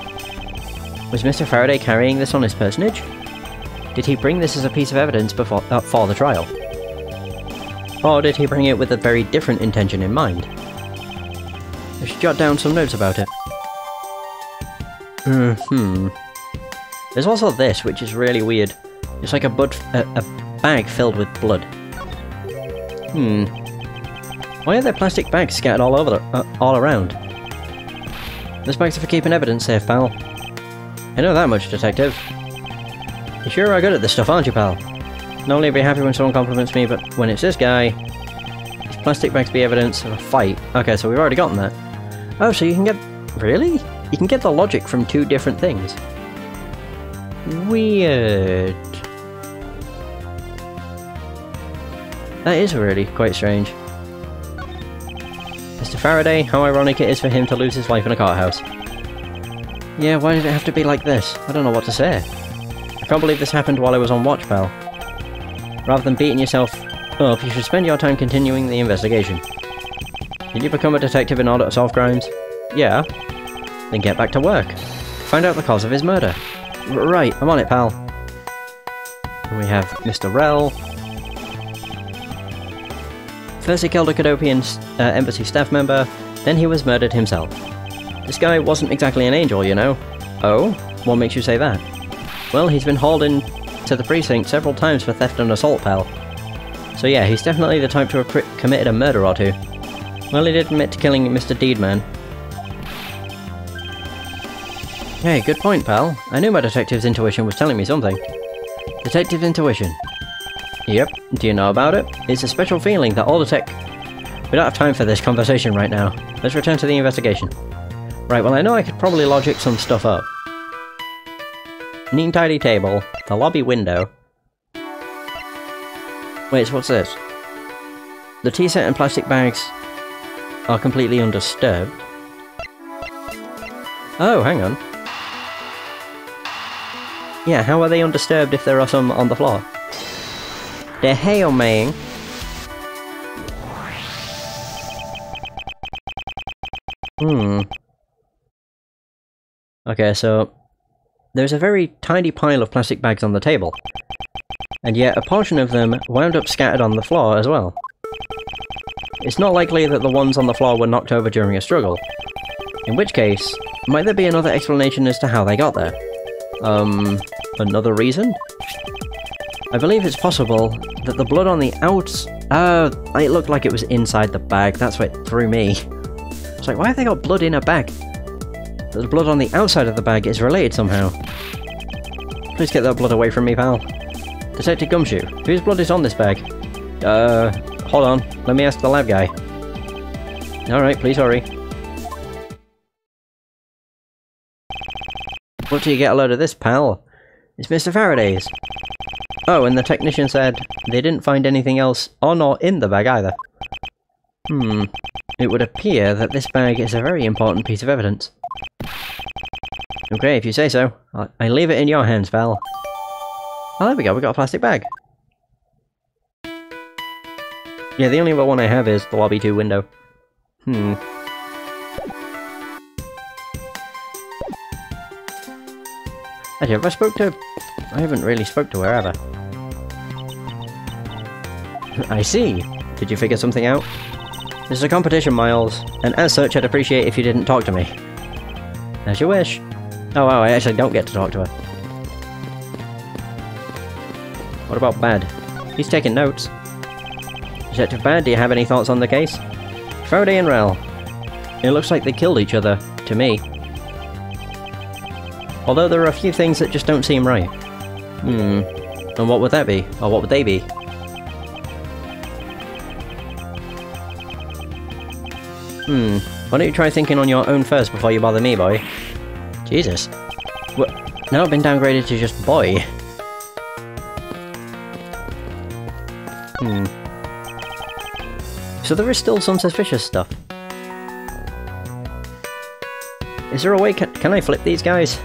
Was Mr. Faraday carrying this on his personage? Did he bring this as a piece of evidence for the trial? Or did he bring it with a very different intention in mind? I should jot down some notes about it. There's also this, which is really weird. It's like a bag filled with blood. Why are there plastic bags scattered all over all around? Those bags are for keeping evidence safe, pal. I know that much, detective. You sure are good at this stuff, aren't you, pal? Normally I'd be happy when someone compliments me, but when it's this guy... These plastic bags be evidence of a fight. Okay, so we've already gotten that. Oh, so you can get... Really? You can get the logic from two different things. Weird. That is really quite strange. Mr. Faraday, how ironic it is for him to lose his life in a cart house. Yeah, why did it have to be like this? I don't know what to say. I can't believe this happened while I was on watch, pal. Rather than beating yourself up, you should spend your time continuing the investigation. Did you become a detective in order to solve crimes? Yeah. Then get back to work. Find out the cause of his murder. Right, I'm on it, pal. And we have Mr. Rell. First he killed a Cadopian embassy staff member, then he was murdered himself. This guy wasn't exactly an angel, you know. Oh? What makes you say that? Well, he's been hauled in to the precinct several times for theft and assault, pal. So yeah, he's definitely the type to have committed a murder or two. Well, he did admit to killing Mr. Deedman. Hey, good point, pal. I knew my detective's intuition was telling me something. Detective intuition. Yep, do you know about it? It's a special feeling that all We don't have time for this conversation right now. Let's return to the investigation. Right, well I know I could probably logic some stuff up. Neat and tidy table, the lobby window. Wait, so what's this? The tea set and plastic bags are completely undisturbed. Oh, hang on. Yeah, how are they undisturbed if there are some on the floor? They're hail-maying. Okay, so there's a very tiny pile of plastic bags on the table, and yet a portion of them wound up scattered on the floor as well. It's not likely that the ones on the floor were knocked over during a struggle, in which case, might there be another explanation as to how they got there? Another reason? I believe it's possible that the blood on the it looked like it was inside the bag, that's what threw me. It's like, why have they got blood in a bag? The blood on the outside of the bag is related somehow. Please get that blood away from me, pal. Detective Gumshoe, whose blood is on this bag? Hold on, let me ask the lab guy. Alright, please hurry. What do you get a load of this, pal? It's Mr. Faraday's. Oh, and the technician said they didn't find anything else on or in the bag either. It would appear that this bag is a very important piece of evidence. Okay, if you say so. I leave it in your hands, pal. Oh, there we go, we got a plastic bag. Yeah, the only other one I have is the lobby 2 window. Actually, have I spoke to... I haven't really spoke to her, have I? I see. Did you figure something out? This is a competition, Miles, and as such I'd appreciate if you didn't talk to me. As you wish. Oh wow, I actually don't get to talk to her. What about Bad? He's taking notes. Detective Bad, do you have any thoughts on the case? Faraday and Rell. It looks like they killed each other, to me. Although there are a few things that just don't seem right. And what would that be? Or what would they be? Why don't you try thinking on your own first before you bother me, boy? Jesus. What? Now I've been downgraded to just boy. So there is still some suspicious stuff. Is there a way can I flip these guys?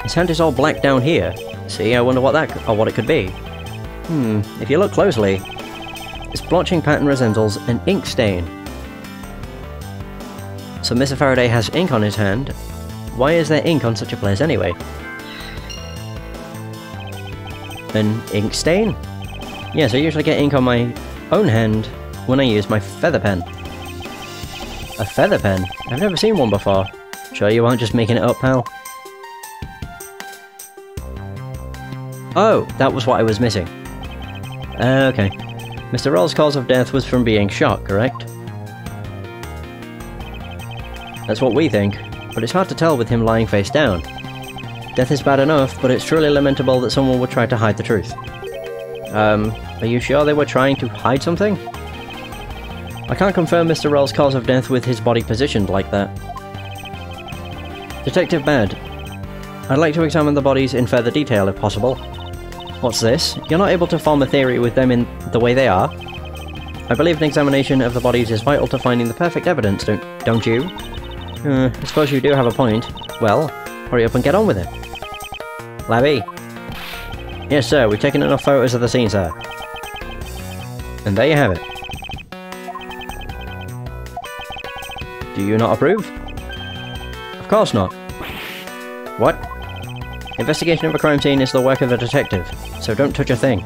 His hand is all black down here. See, I wonder what it could be. If you look closely, this blotching pattern resembles an ink stain. So Mr. Faraday has ink on his hand. Why is there ink on such a place anyway? An ink stain? Yes, I usually get ink on my own hand when I use my feather pen. A feather pen? I've never seen one before. Sure you aren't just making it up, pal? Oh, that was what I was missing. Okay. Mr. Roll's cause of death was from being shot, correct? That's what we think, but it's hard to tell with him lying face down. Death is bad enough, but it's truly lamentable that someone would try to hide the truth. Are you sure they were trying to hide something? I I can't confirm Mr. Rell's cause of death with his body positioned like that. Detective Bad, I'd like to examine the bodies in further detail if possible. What's this? You're not able to form a theory with them in the way they are? I believe an examination of the bodies is vital to finding the perfect evidence, don't you? I suppose you do have a point. Well, hurry up and get on with it. Labby? Yes, sir, we've taken enough photos of the scene, sir. And there you have it. Do you not approve? Of course not. What? Investigation of a crime scene is the work of a detective, so don't touch a thing.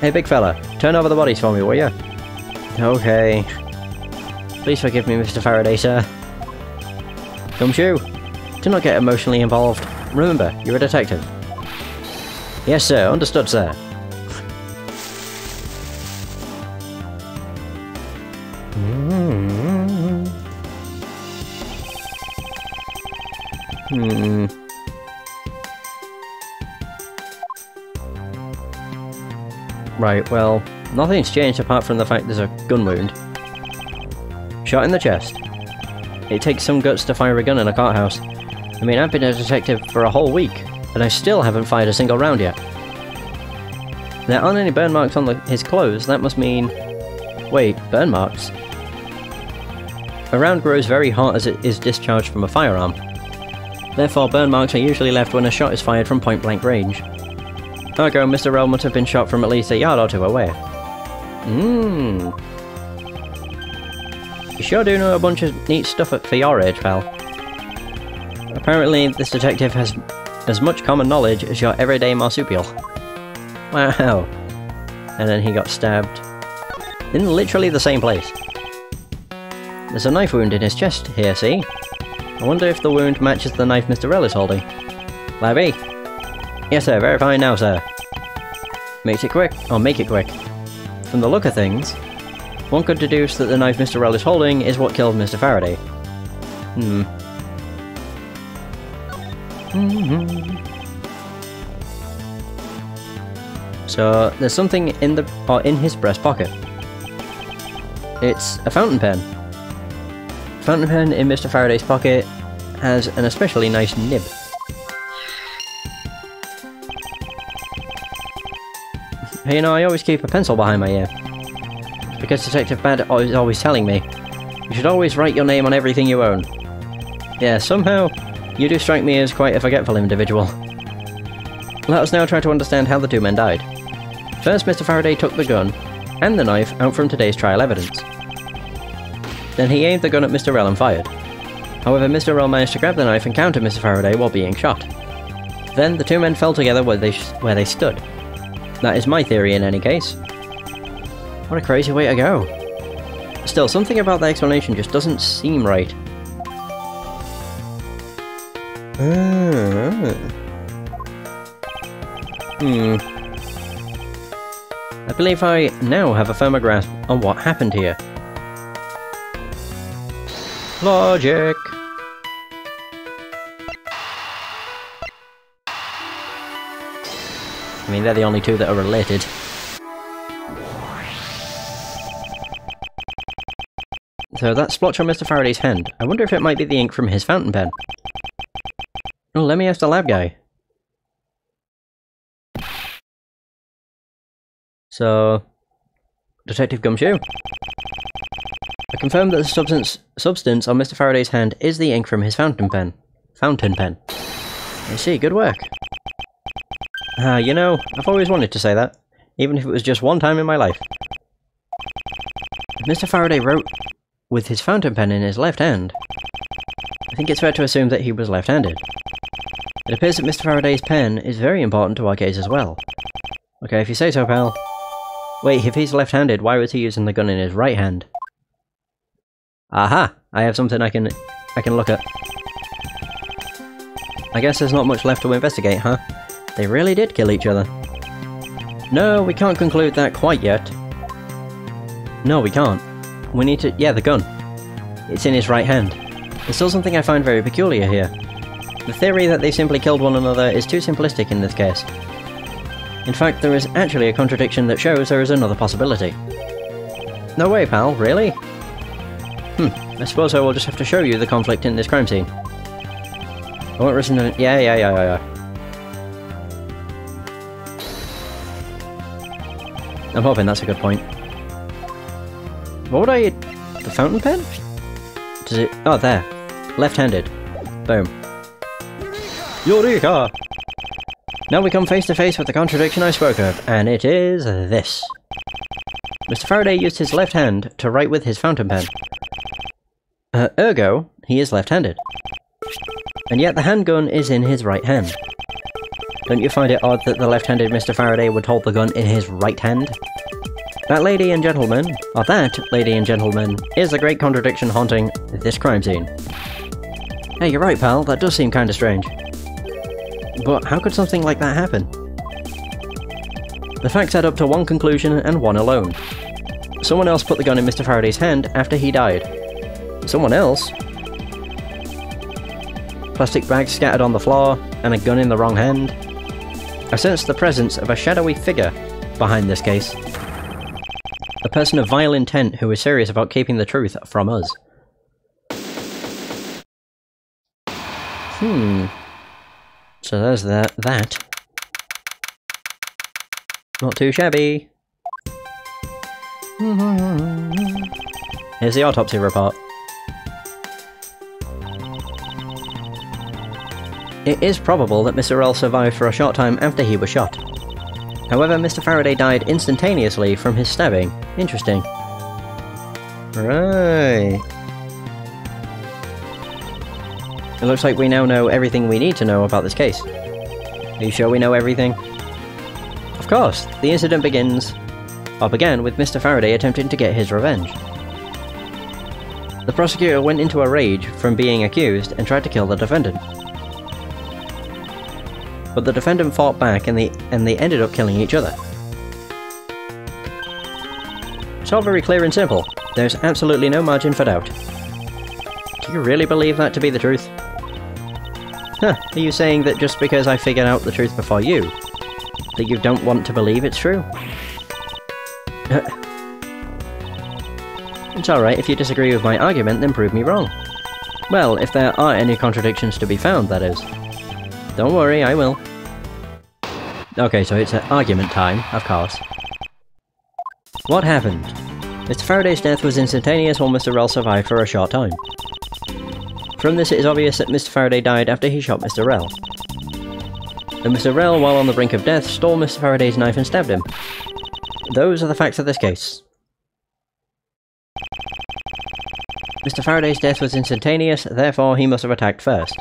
Hey, big fella, turn over the bodies for me, will you? Okay. Please forgive me, Mr. Faraday, sir. Gumshoe, do not get emotionally involved. Remember, you're a detective. Yes, sir. Understood, sir. Right, well, nothing's changed apart from the fact there's a gun wound. Shot in the chest. It takes some guts to fire a gun in a cart house. I mean, I've been a detective for a whole week, and I still haven't fired a single round yet. There aren't any burn marks on his clothes, that must mean... Wait, burn marks? A round grows very hot as it is discharged from a firearm. Therefore, burn marks are usually left when a shot is fired from point-blank range. Ergo, Mr. Rell must have been shot from at least a yard or two away. You sure do know a bunch of neat stuff for your age, pal. Apparently, this detective has as much common knowledge as your everyday marsupial. Wow. And then he got stabbed. In literally the same place. There's a knife wound in his chest here, see? I wonder if the wound matches the knife Mr. Rell is holding. Larry? Yes, sir. Verifying now, sir. Makes it quick. Or make it quick. From the look of things, one could deduce that the knife Mr. Rell is holding is what killed Mr. Faraday. So, there's something in his breast pocket. It's a fountain pen. Fountain pen in Mr. Faraday's pocket has an especially nice nib. Hey, you know, I always keep a pencil behind my ear. It's because Detective Bad is always telling me, you should always write your name on everything you own. Yeah, somehow, you do strike me as quite a forgetful individual. Let us now try to understand how the two men died. First, Mr. Faraday took the gun and the knife out from today's trial evidence. Then he aimed the gun at Mr. Rell and fired. However, Mr. Rell managed to grab the knife and counter Mr. Faraday while being shot. Then the two men fell together where they stood. That is my theory in any case. What a crazy way to go. Still, something about the explanation just doesn't seem right. I believe I now have a firmer grasp on what happened here. Logic! I mean, they're the only two that are related. So that splotch on Mr. Faraday's hand, I wonder if it might be the ink from his fountain pen. Oh, let me ask the lab guy. So, Detective Gumshoe? I confirm that the substance on Mr. Faraday's hand is the ink from his fountain pen. I see, good work. You know, I've always wanted to say that, even if it was just one time in my life. Mr. Faraday wrote with his fountain pen in his left hand. I think it's fair to assume that he was left-handed. It appears that Mr. Faraday's pen is very important to our case as well. Okay, if you say so, pal. Wait, if he's left-handed, why was he using the gun in his right hand? Aha! I have something I can look at. I guess there's not much left to investigate, huh? They really did kill each other. No, we can't conclude that quite yet. No, we can't. We need to... yeah, the gun. It's in his right hand. There's still something I find very peculiar here. The theory that they simply killed one another is too simplistic in this case. In fact, there is actually a contradiction that shows there is another possibility. No way, pal, really? I suppose I will just have to show you the conflict in this crime scene. I won't listen to... Yeah. I'm hoping that's a good point. What would I... The fountain pen? Does it... Oh, there. Left-handed. Boom. Eureka! Now we come face to face with the contradiction I spoke of, and it is this. Mr. Faraday used his left hand to write with his fountain pen. Ergo, he is left-handed. And yet the handgun is in his right hand. Don't you find it odd that the left-handed Mr. Faraday would hold the gun in his right hand? That, lady and gentlemen, or that, lady and gentlemen, is the great contradiction haunting this crime scene. Hey, you're right, pal, that does seem kinda strange. But how could something like that happen? The facts add up to one conclusion and one alone. Someone else put the gun in Mr. Faraday's hand after he died. Someone else? Plastic bags scattered on the floor, and a gun in the wrong hand. I sense the presence of a shadowy figure behind this case. A person of vile intent who is serious about keeping the truth from us. So there's that. Not too shabby. Here's the autopsy report. It is probable that Mr. L survived for a short time after he was shot. However, Mr. Faraday died instantaneously from his stabbing. Interesting. Right. It looks like we now know everything we need to know about this case. Are you sure we know everything? Of course, the incident began with Mr. Faraday attempting to get his revenge. The prosecutor went into a rage from being accused and tried to kill the defendant. But the defendant fought back and they ended up killing each other. It's all very clear and simple. There's absolutely no margin for doubt. Do you really believe that to be the truth? Huh, are you saying that just because I figured out the truth before you, that you don't want to believe it's true? It's alright, if you disagree with my argument, then prove me wrong. Well, if there are any contradictions to be found, that is. Don't worry, I will. Okay, so it's argument time, of course. What happened? Mr. Faraday's death was instantaneous while Mr. Rell survived for a short time. From this it is obvious that Mr. Faraday died after he shot Mr. Rell. And Mr. Rell, while on the brink of death, stole Mr. Faraday's knife and stabbed him. Those are the facts of this case. Mr. Faraday's death was instantaneous, therefore he must have attacked first.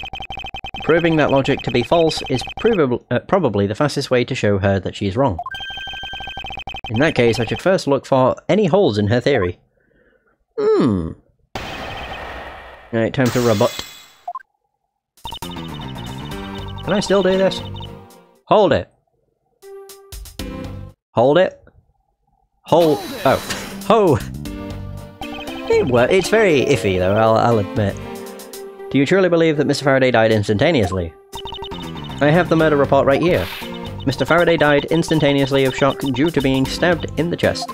Proving that logic to be false is probably the fastest way to show her that she is wrong. In that case, I should first look for any holes in her theory. Right, time to rebut. Can I still do this? Hold it! Hold it? Hold... Oh. Ho! It's very iffy though, I'll admit. Do you truly believe that Mr. Faraday died instantaneously? I have the murder report right here. Mr. Faraday died instantaneously of shock due to being stabbed in the chest.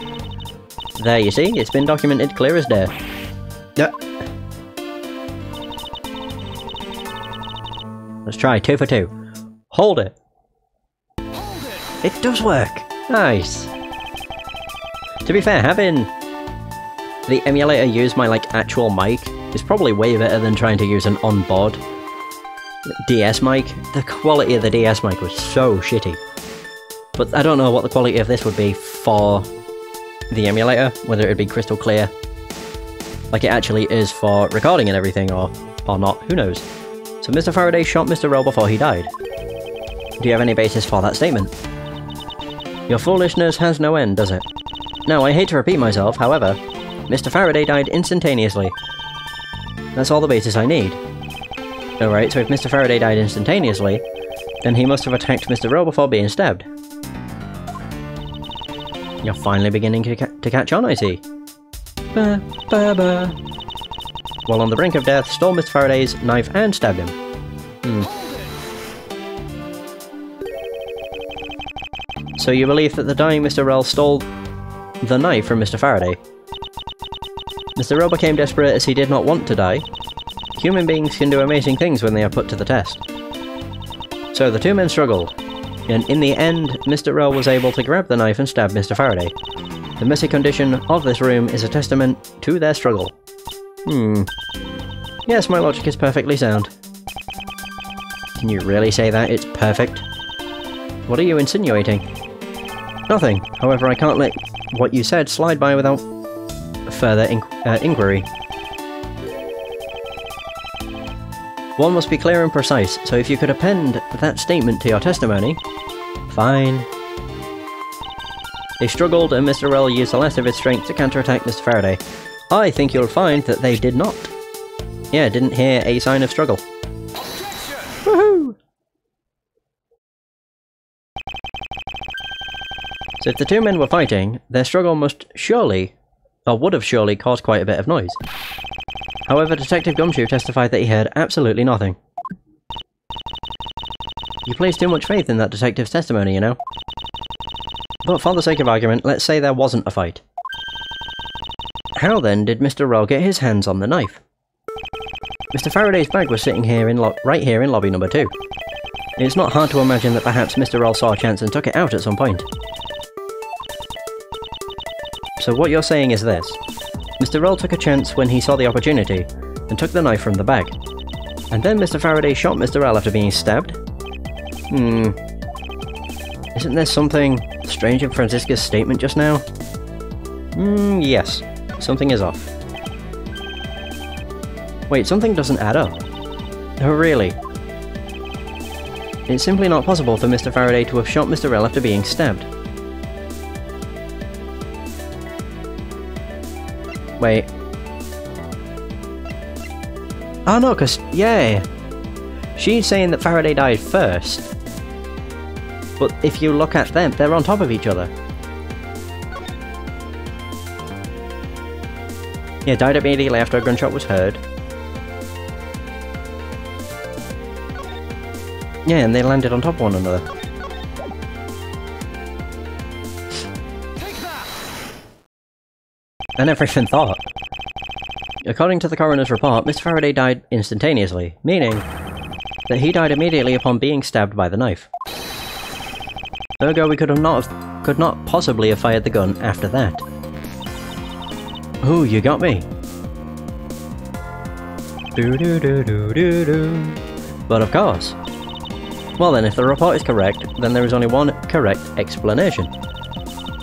There, you see? It's been documented clear as day. Let's try 2 for 2. Hold it! It does work! Nice! To be fair, having the emulator use my, actual mic is probably way better than trying to use an on-board DS mic. The quality of the DS mic was so shitty. But I don't know what the quality of this would be for the emulator, whether it would be crystal clear, like it actually is for recording and everything, or not, who knows. So Mr. Faraday shot Mr. Rell before he died. Do you have any basis for that statement? Your foolishness has no end, does it? Now, I hate to repeat myself, however, Mr. Faraday died instantaneously. That's all the basis I need. Alright, so if Mr. Faraday died instantaneously, then he must have attacked Mr. Rell before being stabbed. You're finally beginning to catch on, I see. Ba, ba, ba. While on the brink of death, stole Mr. Faraday's knife and stabbed him. So you believe that the dying Mr. Rell stole the knife from Mr. Faraday? Mr. Rell became desperate as he did not want to die. Human beings can do amazing things when they are put to the test. So the two men struggled, and in the end, Mr. Rell was able to grab the knife and stab Mr. Faraday. The messy condition of this room is a testament to their struggle. Yes, my logic is perfectly sound. Can you really say that? It's perfect? What are you insinuating? Nothing. However, I can't let what you said slide by without further inquiry. One must be clear and precise, so if you could append that statement to your testimony... Fine. They struggled and Mr. Rell used the last of his strength to counterattack Mr. Faraday. I think you'll find that they did not. Yeah, didn't hear a sign of struggle. Woohoo! So if the two men were fighting, their struggle must surely, or would have surely, caused quite a bit of noise. However, Detective Gumshoe testified that he heard absolutely nothing. You place too much faith in that detective's testimony, you know. But for the sake of argument, let's say there wasn't a fight. How then did Mr. Rell get his hands on the knife? Mr. Faraday's bag was sitting here right here in lobby number 2. It's not hard to imagine that perhaps Mr. Rell saw a chance and took it out at some point. So what you're saying is this. Mr. Rell took a chance when he saw the opportunity, and took the knife from the bag. And then Mr. Faraday shot Mr. Rell after being stabbed? Isn't there something strange in Franziska's statement just now? Yes. Something is off. Wait, something doesn't add up. Oh, really? It's simply not possible for Mr. Faraday to have shot Mr. Rell after being stabbed. Wait. Oh no, cause, yeah. She's saying that Faraday died first. But if you look at them, they're on top of each other. Yeah, died immediately after a gunshot was heard. Yeah, and they landed on top of one another. I never even thought. According to the coroner's report, Mr. Faraday died instantaneously, meaning that he died immediately upon being stabbed by the knife. Ergo, we could not possibly have fired the gun after that. Ooh, you got me. But of course. Well then, if the report is correct, then there is only one correct explanation.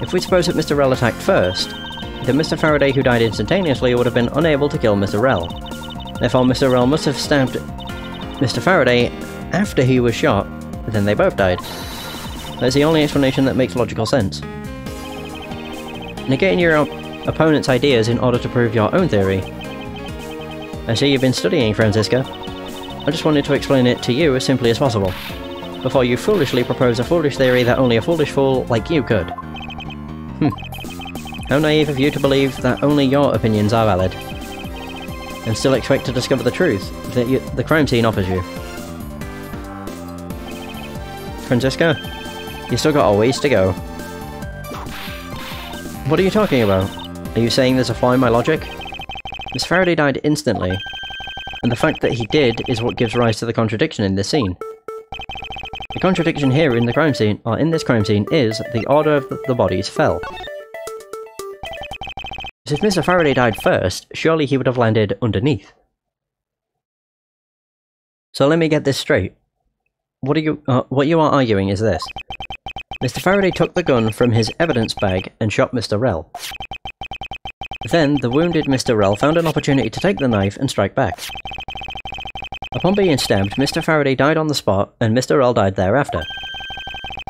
If we suppose that Mr. Rell attacked first, then Mr. Faraday, who died instantaneously, would have been unable to kill Mr. Rell. Therefore, Mr. Rell must have stabbed Mr. Faraday after he was shot, then they both died. That's the only explanation that makes logical sense. Negating your opponent's ideas in order to prove your own theory. I see you've been studying, Franziska. I just wanted to explain it to you as simply as possible, before you foolishly propose a foolish theory that only a foolish fool like you could. How naive of you to believe that only your opinions are valid, and still expect to discover the truth that the crime scene offers you. Franziska, you still got a ways to go. What are you talking about? Are you saying there's a flaw in my logic? Miss Faraday died instantly, and the fact that he did is what gives rise to the contradiction in this scene. The contradiction here in the crime scene, or in this crime scene, is the order of the bodies fell. So if Mr. Faraday died first, surely he would have landed underneath. So let me get this straight. What you are arguing is this. Mr. Faraday took the gun from his evidence bag and shot Mr. Rell. Then, the wounded Mr. Rell found an opportunity to take the knife and strike back. Upon being stabbed, Mr. Faraday died on the spot, and Mr. Rell died thereafter.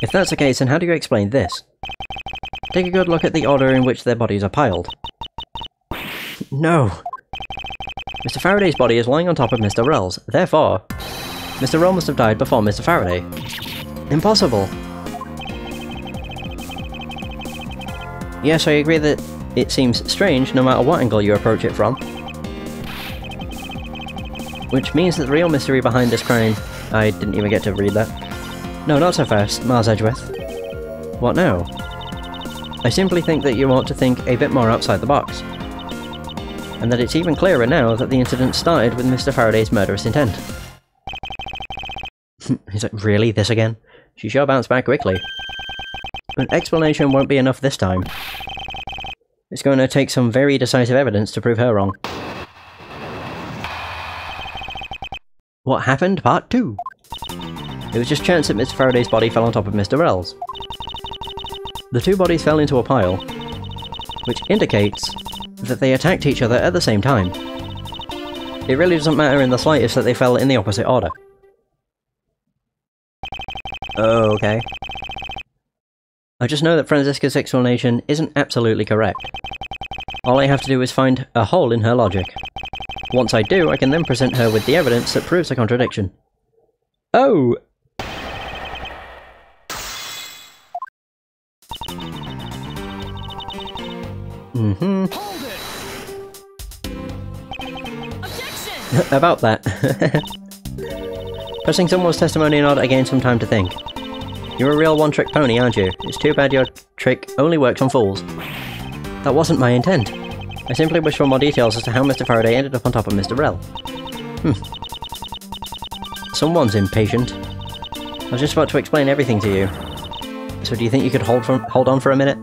If that's the case, then how do you explain this? Take a good look at the order in which their bodies are piled. No! Mr. Faraday's body is lying on top of Mr. Rell's, therefore, Mr. Rell must have died before Mr. Faraday. Impossible! Yes, I agree that it seems strange no matter what angle you approach it from. Which means that the real mystery behind this crime... I didn't even get to read that. No, not so fast, Mars Edgeworth. What now? I simply think that you ought to think a bit more outside the box. and that it's even clearer now that the incident started with Mr. Faraday's murderous intent. He's like, really? This again? She sure bounced back quickly. An explanation won't be enough this time. It's going to take some very decisive evidence to prove her wrong. What happened? Part 2. It was just chance that Mr. Faraday's body fell on top of Mr. Rel's. The two bodies fell into a pile, which indicates that they attacked each other at the same time. It really doesn't matter in the slightest that they fell in the opposite order. Okay. I just know that Franziska's explanation isn't absolutely correct. All I have to do is find a hole in her logic. Once I do, I can then present her with the evidence that proves the contradiction. Oh! About that. Pressing someone's testimony nod again some time to think. You're a real one-trick pony, aren't you? It's too bad your trick only works on fools. That wasn't my intent. I simply wish for more details as to how Mr. Faraday ended up on top of Mr. Rel. Someone's impatient. I was just about to explain everything to you. So do you think you could hold on for a minute?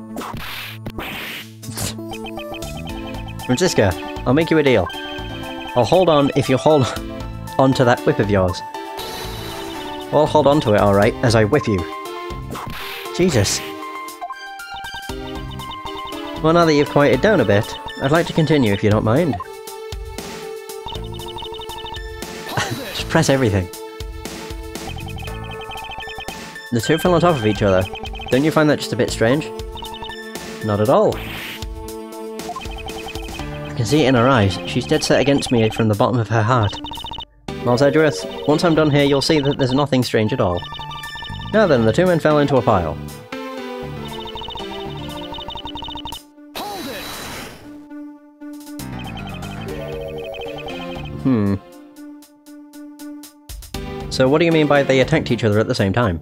Franziska, I'll make you a deal. I'll hold on if you hold on to that whip of yours. I'll hold on to it, alright, as I whip you. Jesus. Well, now that you've quieted down a bit, I'd like to continue if you don't mind. Just press everything. The two fell on top of each other. Don't you find that just a bit strange? Not at all. I can see it in her eyes. She's dead set against me from the bottom of her heart. Miles Edgeworth, once I'm done here, you'll see that there's nothing strange at all. Now then, the two men fell into a pile. So what do you mean by they attacked each other at the same time?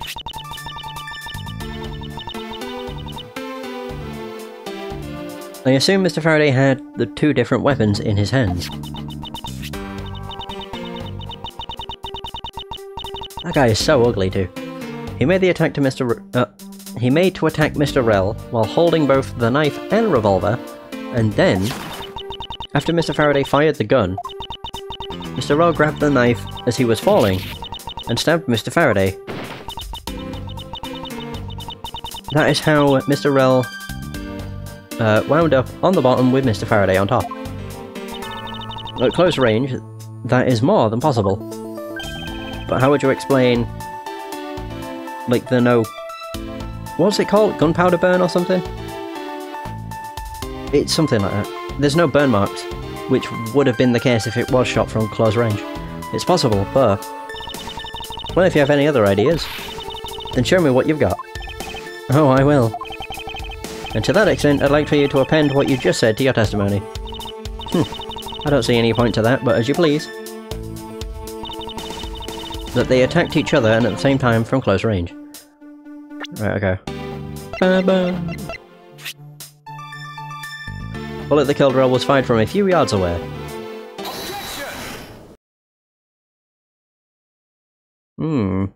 I assume Mr. Faraday had the two different weapons in his hands. That guy is so ugly too. He made the attack to he made to attack Mr. Rel while holding both the knife and revolver, and then, after Mr. Faraday fired the gun, Mr. Rel grabbed the knife as he was falling and stabbed Mr. Faraday. That is how Mr. Rel wound up on the bottom with Mr. Faraday on top. At close range, that is more than possible. But how would you explain, like, the no... what's it called? Gunpowder burn or something? It's something like that. There's no burn marks, which would have been the case if it was shot from close range. It's possible, but... well, if you have any other ideas, then show me what you've got. Oh, I will. And to that extent, I'd like for you to append what you just said to your testimony. I don't see any point to that, but as you please. That they attacked each other and at the same time from close range. Right, okay. Bullet that killed Rel was fired from a few yards away. Do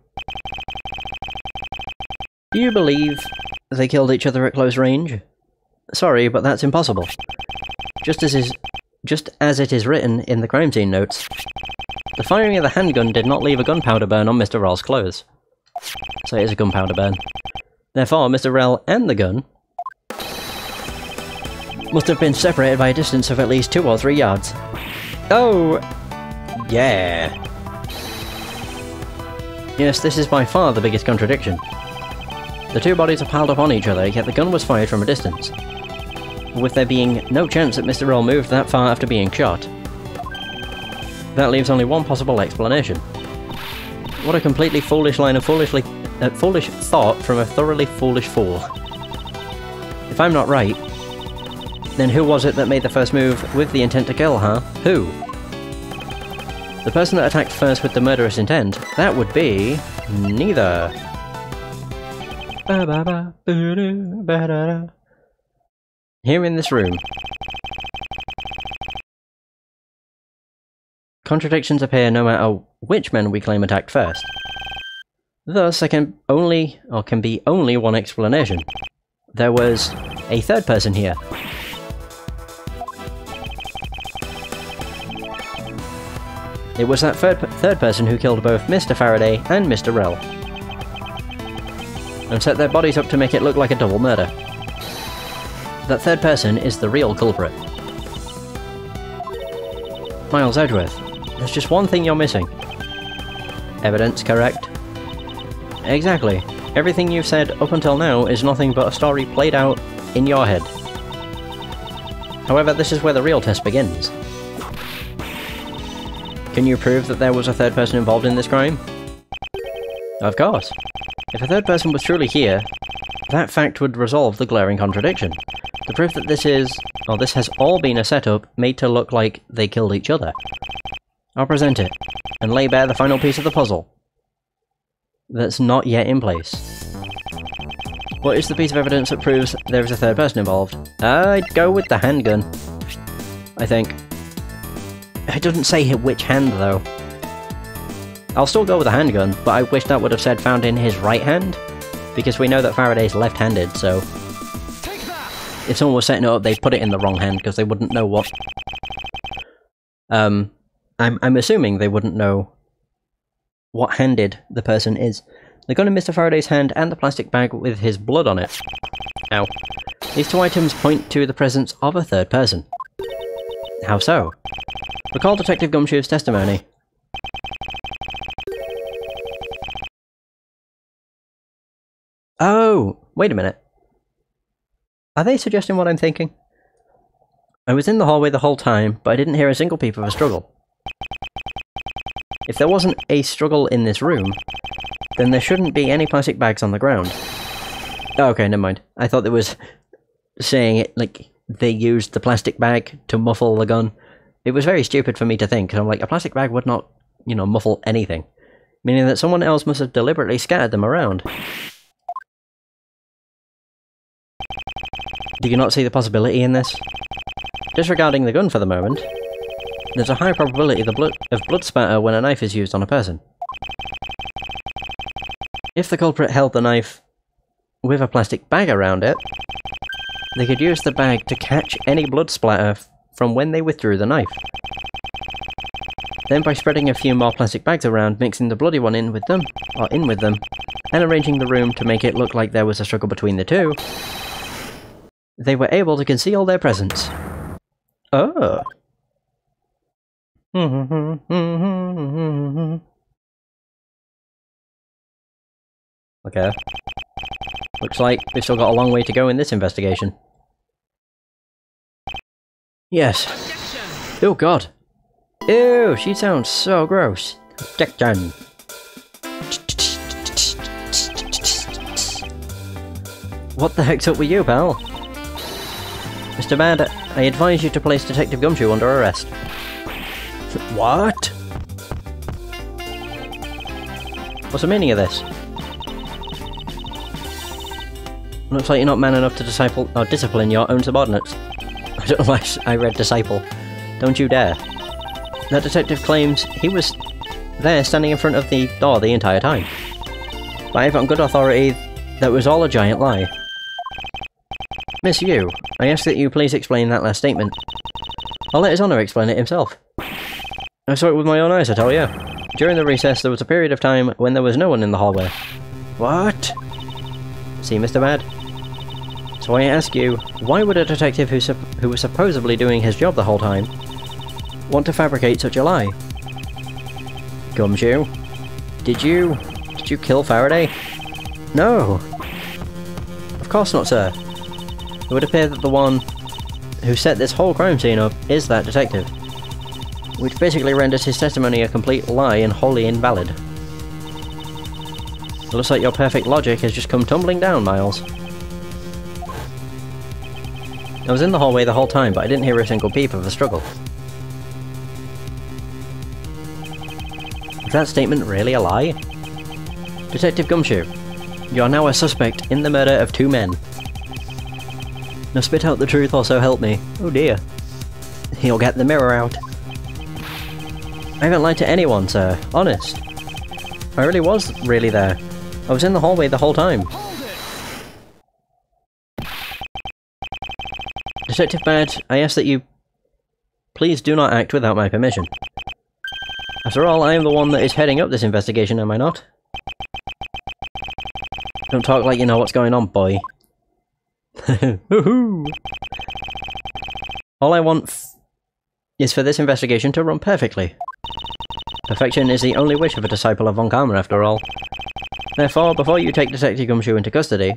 you believe they killed each other at close range? Sorry, but that's impossible. Just as it is written in the crime scene notes, the firing of the handgun did not leave a gunpowder burn on Mr. Rel's clothes. So it is a gunpowder burn. Therefore, Mr. Rel and the gun must have been separated by a distance of at least 2 or 3 yards. Oh! Yeah. Yes, this is by far the biggest contradiction. The two bodies are piled up on each other, yet the gun was fired from a distance, with there being no chance that Mr. Rel moved that far after being shot. That leaves only one possible explanation. What a completely foolish line of foolish thought from a thoroughly foolish fool. If I'm not right, then who was it that made the first move with the intent to kill, huh? Who? The person that attacked first with the murderous intent, that would be... neither. Here in this room, contradictions appear no matter which men we claim attacked first. Thus, there can be only one explanation. There was a third person here. It was that third person who killed both Mr. Faraday and Mr. Rell, and set their bodies up to make it look like a double murder. That third person is the real culprit. Miles Edgeworth, there's just one thing you're missing. Evidence, correct? Exactly. Everything you've said up until now is nothing but a story played out in your head. However, this is where the real test begins. Can you prove that there was a third person involved in this crime? Of course. If a third person was truly here, that fact would resolve the glaring contradiction. The proof that this has all been a setup made to look like they killed each other. I'll present it, and lay bare the final piece of the puzzle that's not yet in place. What is the piece of evidence that proves there is a third person involved? I'd go with the handgun, I think. It doesn't say which hand, though. I'll still go with the handgun, but I wish that would have said found in his right hand, because we know that Faraday's left-handed, so if someone was setting it up, they'd put it in the wrong hand, because they wouldn't know what... I'm assuming they wouldn't know what handed the person is. The gun in Mr. Faraday's hand and the plastic bag with his blood on it. Ow. These two items point to the presence of a third person. How so? Recall Detective Gumshoe's testimony. Oh! Wait a minute. Are they suggesting what I'm thinking? I was in the hallway the whole time, but I didn't hear a single peep of a struggle. If there wasn't a struggle in this room, then there shouldn't be any plastic bags on the ground. Oh, okay, never mind. I thought it was saying it like they used the plastic bag to muffle the gun. It was very stupid for me to think, because I'm like, a plastic bag would not, you know, muffle anything. Meaning that someone else must have deliberately scattered them around. Do you not see the possibility in this? Disregarding the gun for the moment, there's a high probability of blood spatter when a knife is used on a person. If the culprit held the knife with a plastic bag around it, they could use the bag to catch any blood splatter from when they withdrew the knife. Then by spreading a few more plastic bags around, mixing the bloody one in with them, and arranging the room to make it look like there was a struggle between the two, they were able to conceal their presence. Oh. Okay. Looks like we've still got a long way to go in this investigation. Yes. Objection. Oh god. Ew, she sounds so gross. Objection. What the heck's up with you, pal? Mr. Bad, I advise you to place Detective Gumshoe under arrest. What? What's the meaning of this? Looks like you're not man enough to discipline your own subordinates. I don't know why I read disciple. Don't you dare. That detective claims he was there standing in front of the door the entire time. But I have on good authority that was all a giant lie. Miss Yu, I ask that you please explain that last statement. I'll let His Honour explain it himself. I saw it with my own eyes, I tell you. During the recess, there was a period of time when there was no one in the hallway. What? See, Mr. Bad? So I ask you, why would a detective who was supposedly doing his job the whole time want to fabricate such a lie? Gumshoe, did you kill Faraday? No! Of course not, sir. It would appear that the one who set this whole crime scene up is that detective, which basically renders his testimony a complete lie and wholly invalid. It looks like your perfect logic has just come tumbling down, Miles. I was in the hallway the whole time, but I didn't hear a single peep of a struggle. Is that statement really a lie? Detective Gumshoe, you are now a suspect in the murder of 2 men. Now spit out the truth or so help me. Oh dear. He'll get the mirror out. I haven't lied to anyone, sir. Honest. I really was there. I was in the hallway the whole time. Detective Badge, I ask that you please do not act without my permission. After all, I am the one that is heading up this investigation, am I not? Don't talk like you know what's going on, boy. Woohoo! All I want is for this investigation to run perfectly. Perfection is the only wish of a disciple of Von Karma, after all. Therefore, before you take Detective Gumshoe into custody,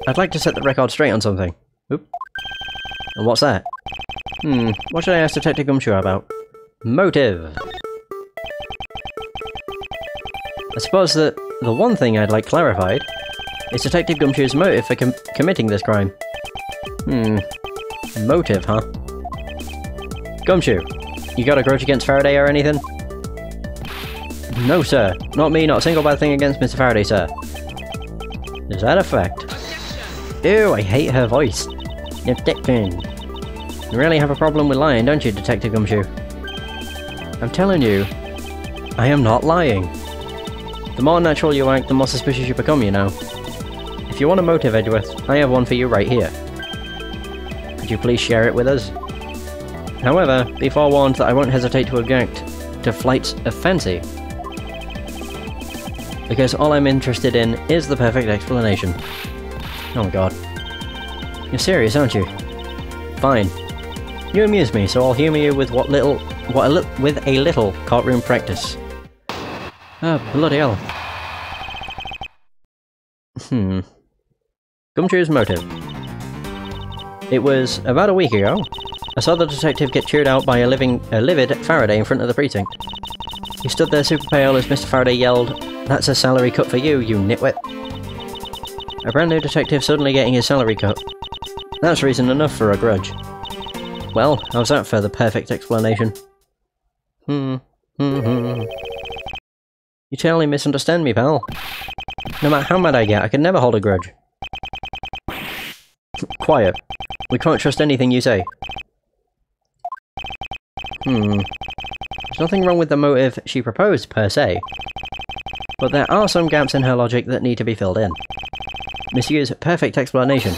I'd like to set the record straight on something. Oop. And what's that? What should I ask Detective Gumshoe about? Motive! I suppose that the one thing I'd like clarified is Detective Gumshoe's motive for committing this crime. Motive, huh? Gumshoe, you got a grudge against Faraday or anything? No, sir. Not me, not a single bad thing against Mr. Faraday, sir. Is that a fact? Ew, I hate her voice. You dickpin. You really have a problem with lying, don't you, Detective Gumshoe? I'm telling you, I am not lying. The more natural you act, the more suspicious you become, you know. If you want a motive, Edgeworth, I have one for you right here. Could you please share it with us? However, be forewarned that I won't hesitate to object to flights of fancy. Because all I'm interested in is the perfect explanation. Oh my god. You're serious, aren't you? Fine. You amuse me, so I'll humour you with with a little courtroom practice. Ah, bloody hell. Gumshoe's motive. It was about a week ago. I saw the detective get chewed out by a livid Faraday in front of the precinct. He stood there super pale as Mr. Faraday yelled, "That's a salary cut for you, you nitwit." A brand new detective suddenly getting his salary cut. That's reason enough for a grudge. Well, how's that for the perfect explanation? You totally misunderstand me, pal. No matter how mad I get, I can never hold a grudge. Quiet. We can't trust anything you say. There's nothing wrong with the motive she proposed, per se. But there are some gaps in her logic that need to be filled in. Monsieur's perfect explanation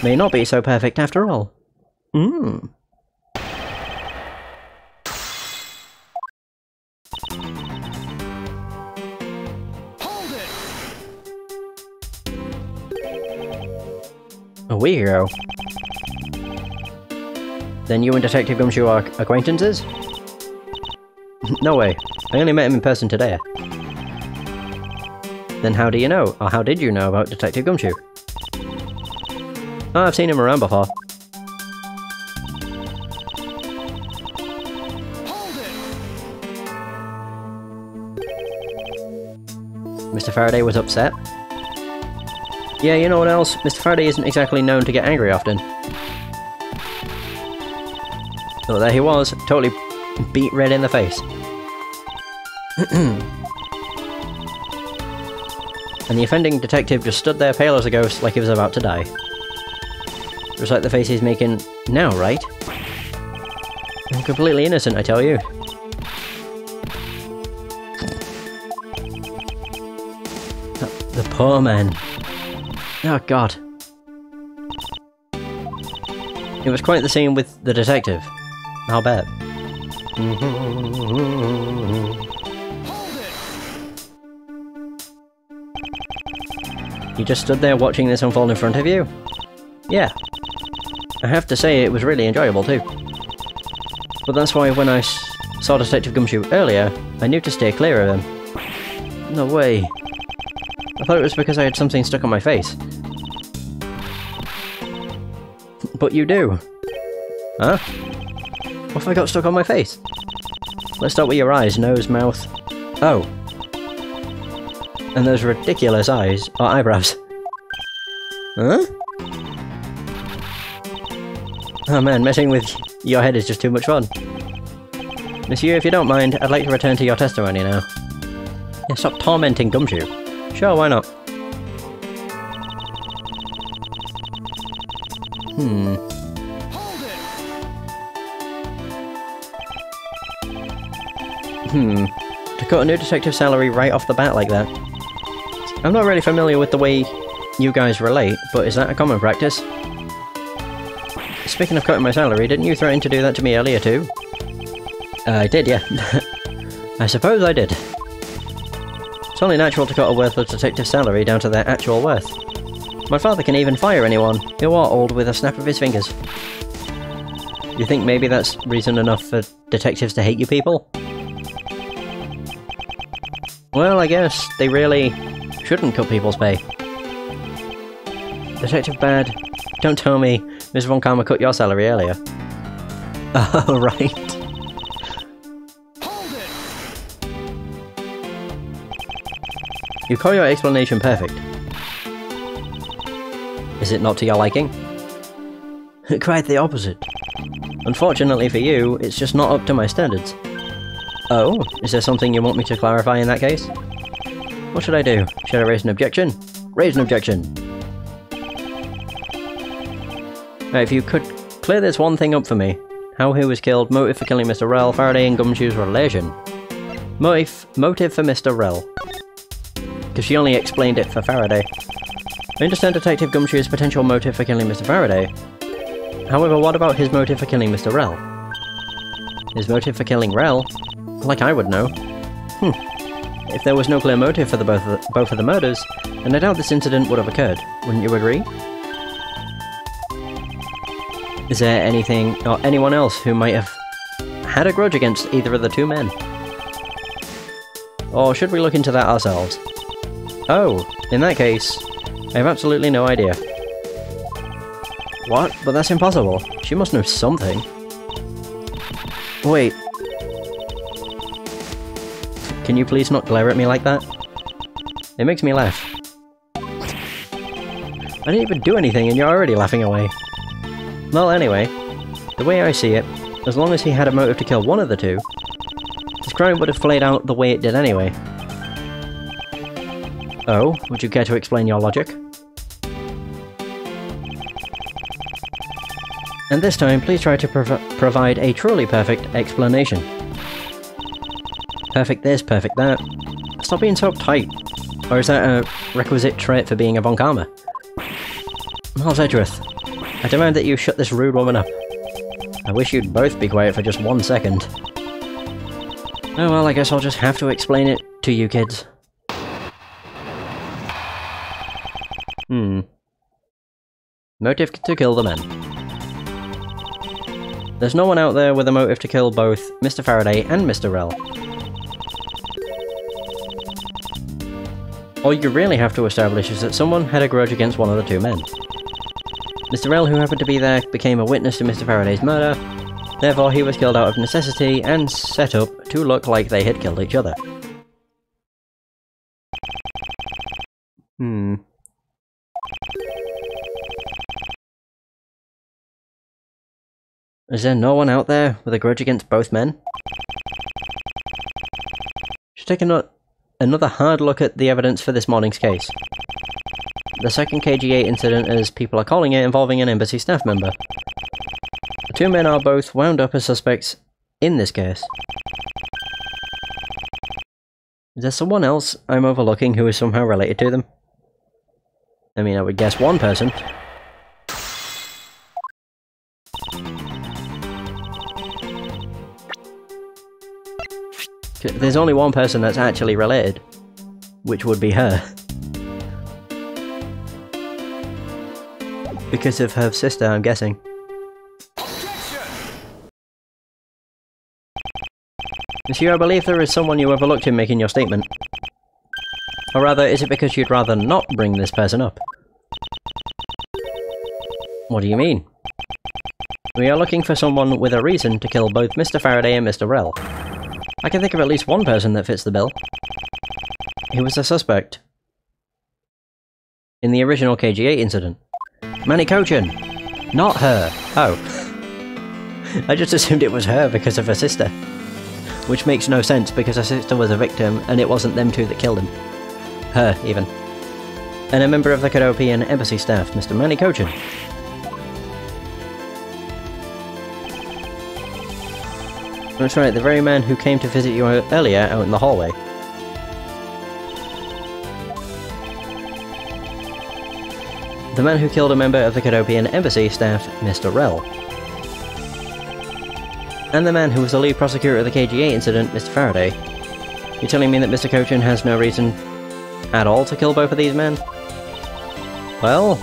may not be so perfect after all. A week ago? Then you and Detective Gumshoe are acquaintances? No way. I only met him in person today. Then how do you know, or how did you know about Detective Gumshoe? Oh, I've seen him around before. Mr. Faraday was upset? Yeah, you know what else? Mr. Faraday isn't exactly known to get angry often. Oh, there he was, totally beat red in the face. And the offending detective just stood there pale as a ghost like he was about to die. Just like the face he's making now, right? I'm completely innocent, I tell you. The poor man. Oh god. It was quite the scene with the detective. I'll bet. You just stood there watching this unfold in front of you? Yeah. I have to say it was really enjoyable too. But that's why when I saw Detective Gumshoe earlier, I knew to stay clear of him. No way. I thought it was because I had something stuck on my face. But you do. Huh? What have I got stuck on my face? Let's start with your eyes, nose, mouth... Oh. And those ridiculous eyes, or eyebrows. Huh? Oh man, messing with your head is just too much fun. Monsieur, if you don't mind, I'd like to return to your testimony now. Yeah, stop tormenting Gumshoe. Sure, why not? To cut a new detective salary right off the bat like that. I'm not really familiar with the way you guys relate, but is that a common practice? Speaking of cutting my salary, didn't you threaten to do that to me earlier too? I did, yeah. I suppose I did. It's only natural to cut a worthless detective's salary down to their actual worth. My father can even fire anyone who are old with a snap of his fingers. You think maybe that's reason enough for detectives to hate you people? Well, I guess they really shouldn't cut people's pay. Detective Bad, don't tell me Ms. Von Karma cut your salary earlier. Oh, right. Hold it! You call your explanation perfect. Is it not to your liking? Quite the opposite. Unfortunately for you, it's just not up to my standards. Oh, is there something you want me to clarify in that case? What should I do? Should I raise an objection? Raise an objection! Right, if you could clear this one thing up for me. How he was killed, motive for killing Mr. Rel, Faraday and Gumshoe's relation. Motive for Mr. Rel. Because she only explained it for Faraday. I understand Detective Gumshoe's potential motive for killing Mr. Faraday. However, what about his motive for killing Mr. Rel? His motive for killing Rel? Like I would know. If there was no clear motive for both of the murders, then I doubt this incident would have occurred. Wouldn't you agree? Is there anything, or anyone else who might have had a grudge against either of the two men? Or should we look into that ourselves? Oh, in that case, I have absolutely no idea. What? But that's impossible. She must know something. Wait. Can you please not glare at me like that? It makes me laugh. I didn't even do anything and you're already laughing away. Well, anyway, the way I see it, as long as he had a motive to kill one of the two, his crime would have played out the way it did anyway. Oh, would you care to explain your logic? And this time, please try to provide a truly perfect explanation. Perfect this, perfect that. Stop being so uptight. Or is that a requisite trait for being a Von Karma? Miles Edgeworth, I demand that you shut this rude woman up. I wish you'd both be quiet for just 1 second. Oh well, I guess I'll just have to explain it to you kids. Motive to kill the men. There's no one out there with a motive to kill both Mr. Faraday and Mr. Rel. All you really have to establish is that someone had a grudge against one of the two men. Mr. Rel, who happened to be there, became a witness to Mr. Faraday's murder, therefore he was killed out of necessity and set up to look like they had killed each other. Is there no one out there with a grudge against both men? Should take another hard look at the evidence for this morning's case. The second KG8 incident, as people are calling it, involving an embassy staff member. The two men are both wound up as suspects in this case. Is there someone else I'm overlooking who is somehow related to them? I mean, I would guess one person. There's only one person that's actually related, which would be her. Because of her sister, I'm guessing. Monsieur, I believe there is someone you overlooked in making your statement. Or rather, is it because you'd rather not bring this person up? What do you mean? We are looking for someone with a reason to kill both Mr. Faraday and Mr. Rel. I can think of at least one person that fits the bill. He was a suspect in the original KG8 incident. Manny Cochin! Not her! Oh. I just assumed it was her because of her sister. Which makes no sense because her sister was a victim and it wasn't them two that killed him. Her, even. And a member of the Cadopian embassy staff, Mr. Manny Cochin. That's right, the very man who came to visit you earlier out in the hallway. The man who killed a member of the Cadopian embassy staff, Mr. Rell. And the man who was the lead prosecutor of the KGA incident, Mr. Faraday. You're telling me that Mr. Cochin has no reason at all to kill both of these men? Well,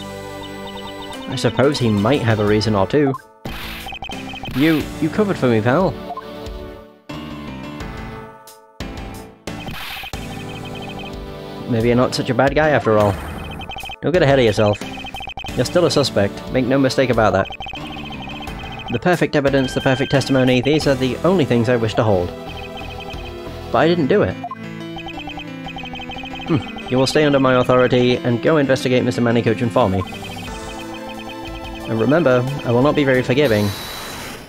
I suppose he might have a reason or two. You covered for me, pal. Maybe you're not such a bad guy after all. Don't get ahead of yourself. You're still a suspect, make no mistake about that. The perfect evidence, the perfect testimony, these are the only things I wish to hold. But I didn't do it. You will stay under my authority and go investigate Mr. Manny-Cochin for me. And remember, I will not be very forgiving.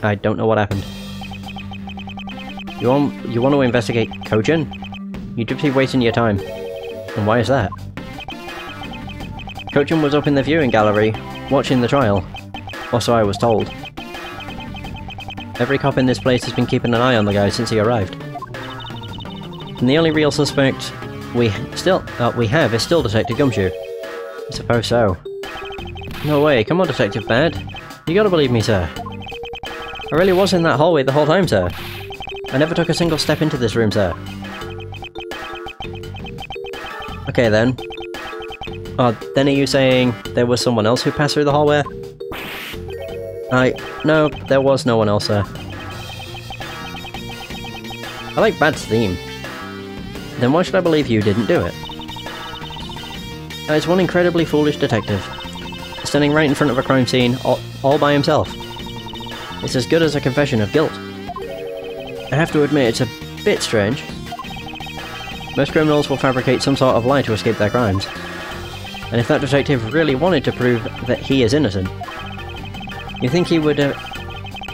I don't know what happened. You want to investigate Cochin? You'd just be wasting your time. And why is that? Cochin was up in the viewing gallery, watching the trial. Or so I was told. Every cop in this place has been keeping an eye on the guy since he arrived. And the only real suspect we have is still Detective Gumshoe. I suppose so. No way, come on Detective Bad. You gotta believe me, sir. I really was in that hallway the whole time, sir. I never took a single step into this room, sir. Okay then. Then are you saying there was someone else who passed through the hallway? No, there was no one else, sir. I like Bad's theme. Then why should I believe you didn't do it? It's one incredibly foolish detective, standing right in front of a crime scene, all by himself. It's as good as a confession of guilt. I have to admit, it's a bit strange. Most criminals will fabricate some sort of lie to escape their crimes. And if that detective really wanted to prove that he is innocent, you think he would, at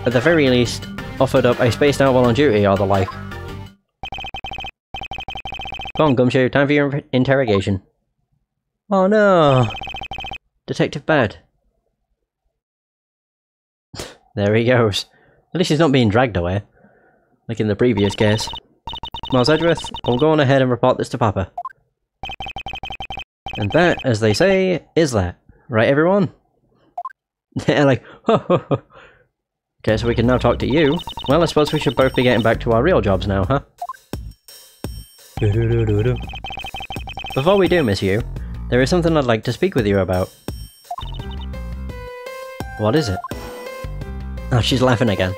the very least, offered up a spaced out while on duty or the like. Come on, Gumshoe, time for your interrogation. Oh no! Detective Bad. There he goes. At least he's not being dragged away, like in the previous case. Miles Edgeworth, I'll go on ahead and report this to Papa. And that, as they say, is that. Right, everyone? They're like, ho ho ho. Okay, so we can now talk to you. Well, I suppose we should both be getting back to our real jobs now, huh? Before we do, Miss Yu, there is something I'd like to speak with you about. What is it? Oh, she's laughing again.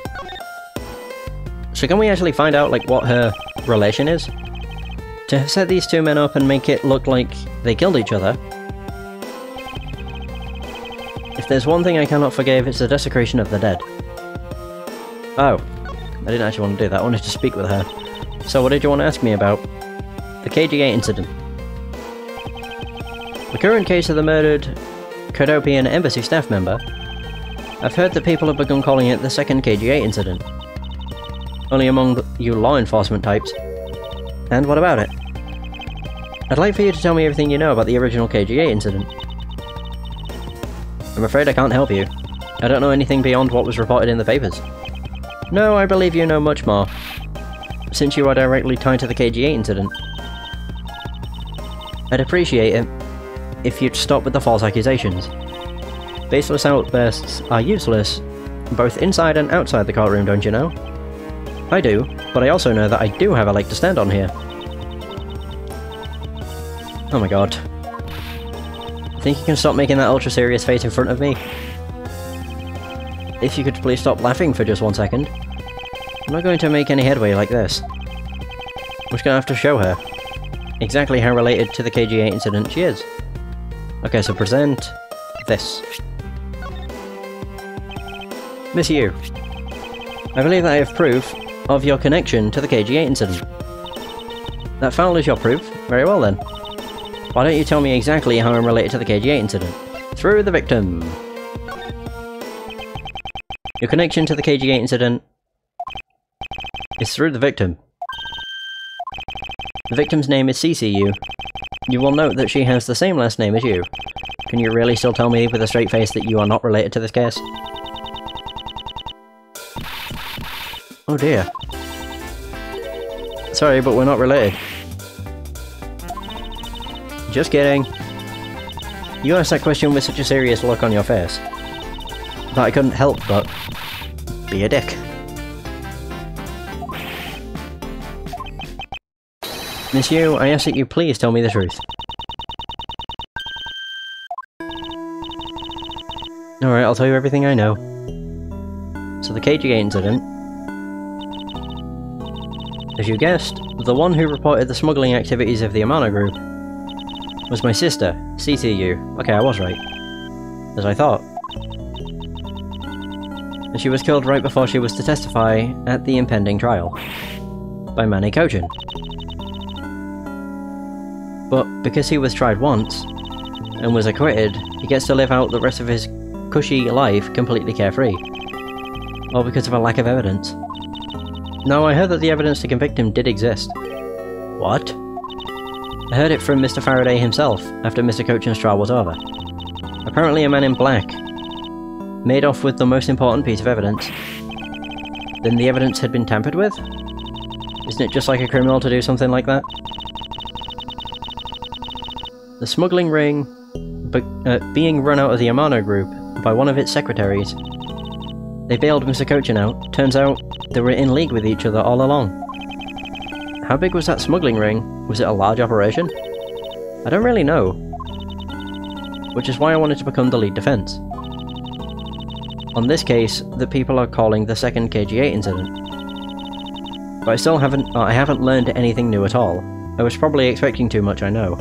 So can we actually find out, like, what her relation is? To have set these two men up and make it look like they killed each other. If there's one thing I cannot forgive, it's the desecration of the dead. Oh. I didn't actually want to do that, I wanted to speak with her. So what did you want to ask me about? The KGA incident. The current case of the murdered Cadopian embassy staff member. I've heard that people have begun calling it the second KGA incident. Only among you law enforcement types. And what about it? I'd like for you to tell me everything you know about the original KGA incident. I'm afraid I can't help you. I don't know anything beyond what was reported in the papers. No, I believe you know much more, since you are directly tied to the KGA incident. I'd appreciate it if you'd stop with the false accusations. Baseless outbursts are useless, both inside and outside the courtroom, don't you know? I do, but I also know that I do have a leg to stand on here. Oh my god. Think you can stop making that ultra-serious face in front of me? If you could please stop laughing for just 1 second. I'm not going to make any headway like this. I'm just gonna have to show her exactly how related to the KGA incident she is. Okay, so present this. Miss Yu, I believe that I have proof of your connection to the KGA incident. That foul is your proof? Very well then. Why don't you tell me exactly how I'm related to the KGA incident? Through the victim. Your connection to the KGA incident is through the victim. The victim's name is CCU. You will note that she has the same last name as you. Can you really still tell me with a straight face that you are not related to this case? Oh dear. Sorry, but we're not related. Just kidding. You asked that question with such a serious look on your face that I couldn't help but be a dick. Monsieur, I ask that you please tell me the truth. Alright, I'll tell you everything I know. So the KGA incident. As you guessed, the one who reported the smuggling activities of the Amano group was my sister, CTU. Okay, I was right. As I thought. And she was killed right before she was to testify at the impending trial. By Manny Kojin. But because he was tried once, and was acquitted, he gets to live out the rest of his cushy life completely carefree. All because of a lack of evidence. No, I heard that the evidence to convict him did exist. What? I heard it from Mr. Faraday himself, after Mr. Kojin's trial was over. Apparently a man in black made off with the most important piece of evidence. Then the evidence had been tampered with? Isn't it just like a criminal to do something like that? The smuggling ring being run out of the Amano group by one of its secretaries. They bailed Mr. Kojin out. Turns out they were in league with each other all along. How big was that smuggling ring? Was it a large operation? I don't really know. Which is why I wanted to become the lead defense. On this case, the people are calling the second KGA incident. But I still haven't learned anything new at all. I was probably expecting too much, I know.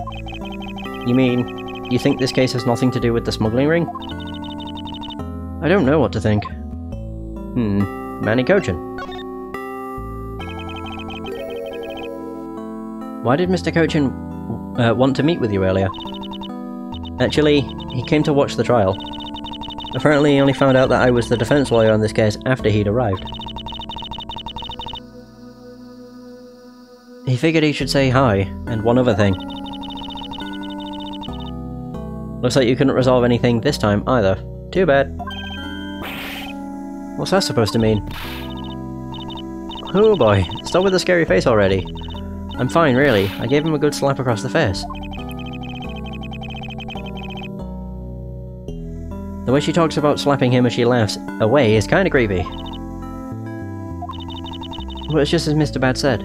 You mean, you think this case has nothing to do with the smuggling ring? I don't know what to think. Manny Kojin. Why did Mr. Kojin want to meet with you earlier? Actually, he came to watch the trial. Apparently he only found out that I was the defense lawyer on this case after he'd arrived. He figured he should say hi, and one other thing. Looks like you couldn't resolve anything this time either. Too bad. What's that supposed to mean? Oh boy, stop with the scary face already. I'm fine, really. I gave him a good slap across the face. The way she talks about slapping him as she laughs away is kinda creepy. But it's just as Mr. Bad said.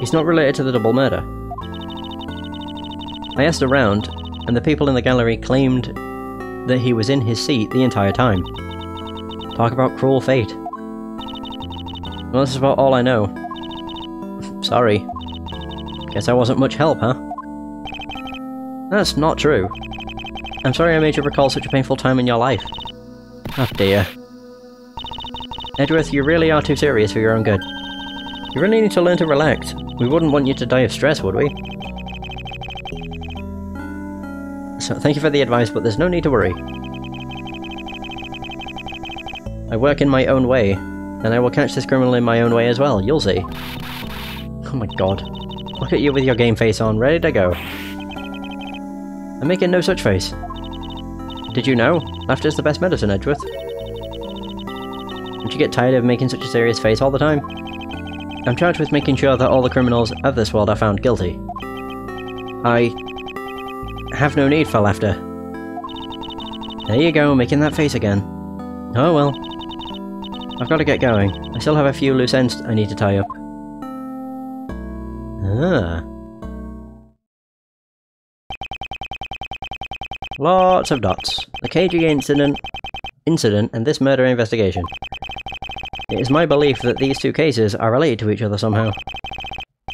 He's not related to the double murder. I asked around, and the people in the gallery claimed that he was in his seat the entire time. Talk about cruel fate. Well, this is about all I know. Sorry. Guess I wasn't much help, huh? That's not true. I'm sorry I made you recall such a painful time in your life. Oh dear. Edgeworth, you really are too serious for your own good. You really need to learn to relax. We wouldn't want you to die of stress, would we? So, thank you for the advice, but there's no need to worry. I work in my own way, and I will catch this criminal in my own way as well, you'll see. Oh my god. Look at you with your game face on, ready to go. I'm making no such face. Did you know? Laughter's the best medicine, Edgeworth. Don't you get tired of making such a serious face all the time? I'm charged with making sure that all the criminals of this world are found guilty. I have no need for laughter. There you go, making that face again. Oh well. I've got to get going. I still have a few loose ends I need to tie up. Ah. Lots of dots. The KG incident and this murder investigation. It is my belief that these two cases are related to each other somehow.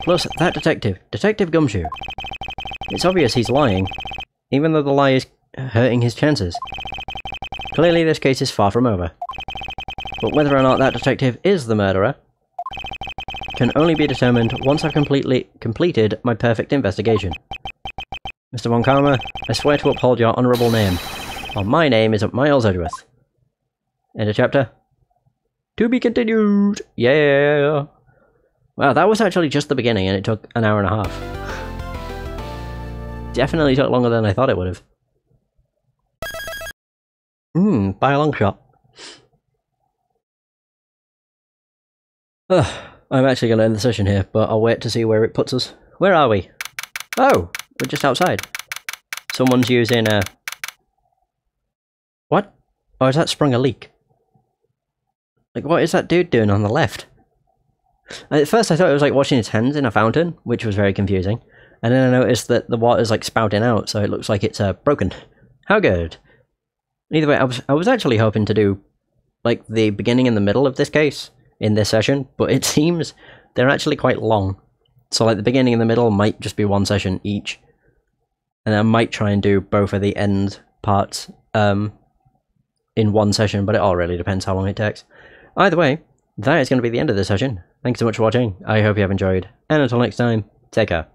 Plus, that detective, Detective Gumshoe. It's obvious he's lying, even though the lie is hurting his chances. Clearly this case is far from over. But whether or not that detective is the murderer can only be determined once I've completed my perfect investigation. Mr. Von Karma, I swear to uphold your honourable name, while my name is Miles Edgeworth. End of chapter. To be continued! Yeah! Wow, that was actually just the beginning and it took an hour and a half. Definitely took longer than I thought it would have. By a long shot. Ugh. I'm actually going to end the session here, but I'll wait to see where it puts us. Where are we? Oh, we're just outside. Someone's using a... What? Oh, has that sprung a leak? Like, what is that dude doing on the left? At first I thought it was like washing his hands in a fountain, which was very confusing. And then I noticed that the water's like spouting out, so it looks like it's broken. How good. Either way, I was actually hoping to do like the beginning and the middle of this case in this session, but it seems they're actually quite long. So like the beginning and the middle might just be one session each. And I might try and do both of the end parts in one session, but it all really depends how long it takes. Either way, that is going to be the end of this session. Thanks so much for watching. I hope you have enjoyed. And until next time, take care.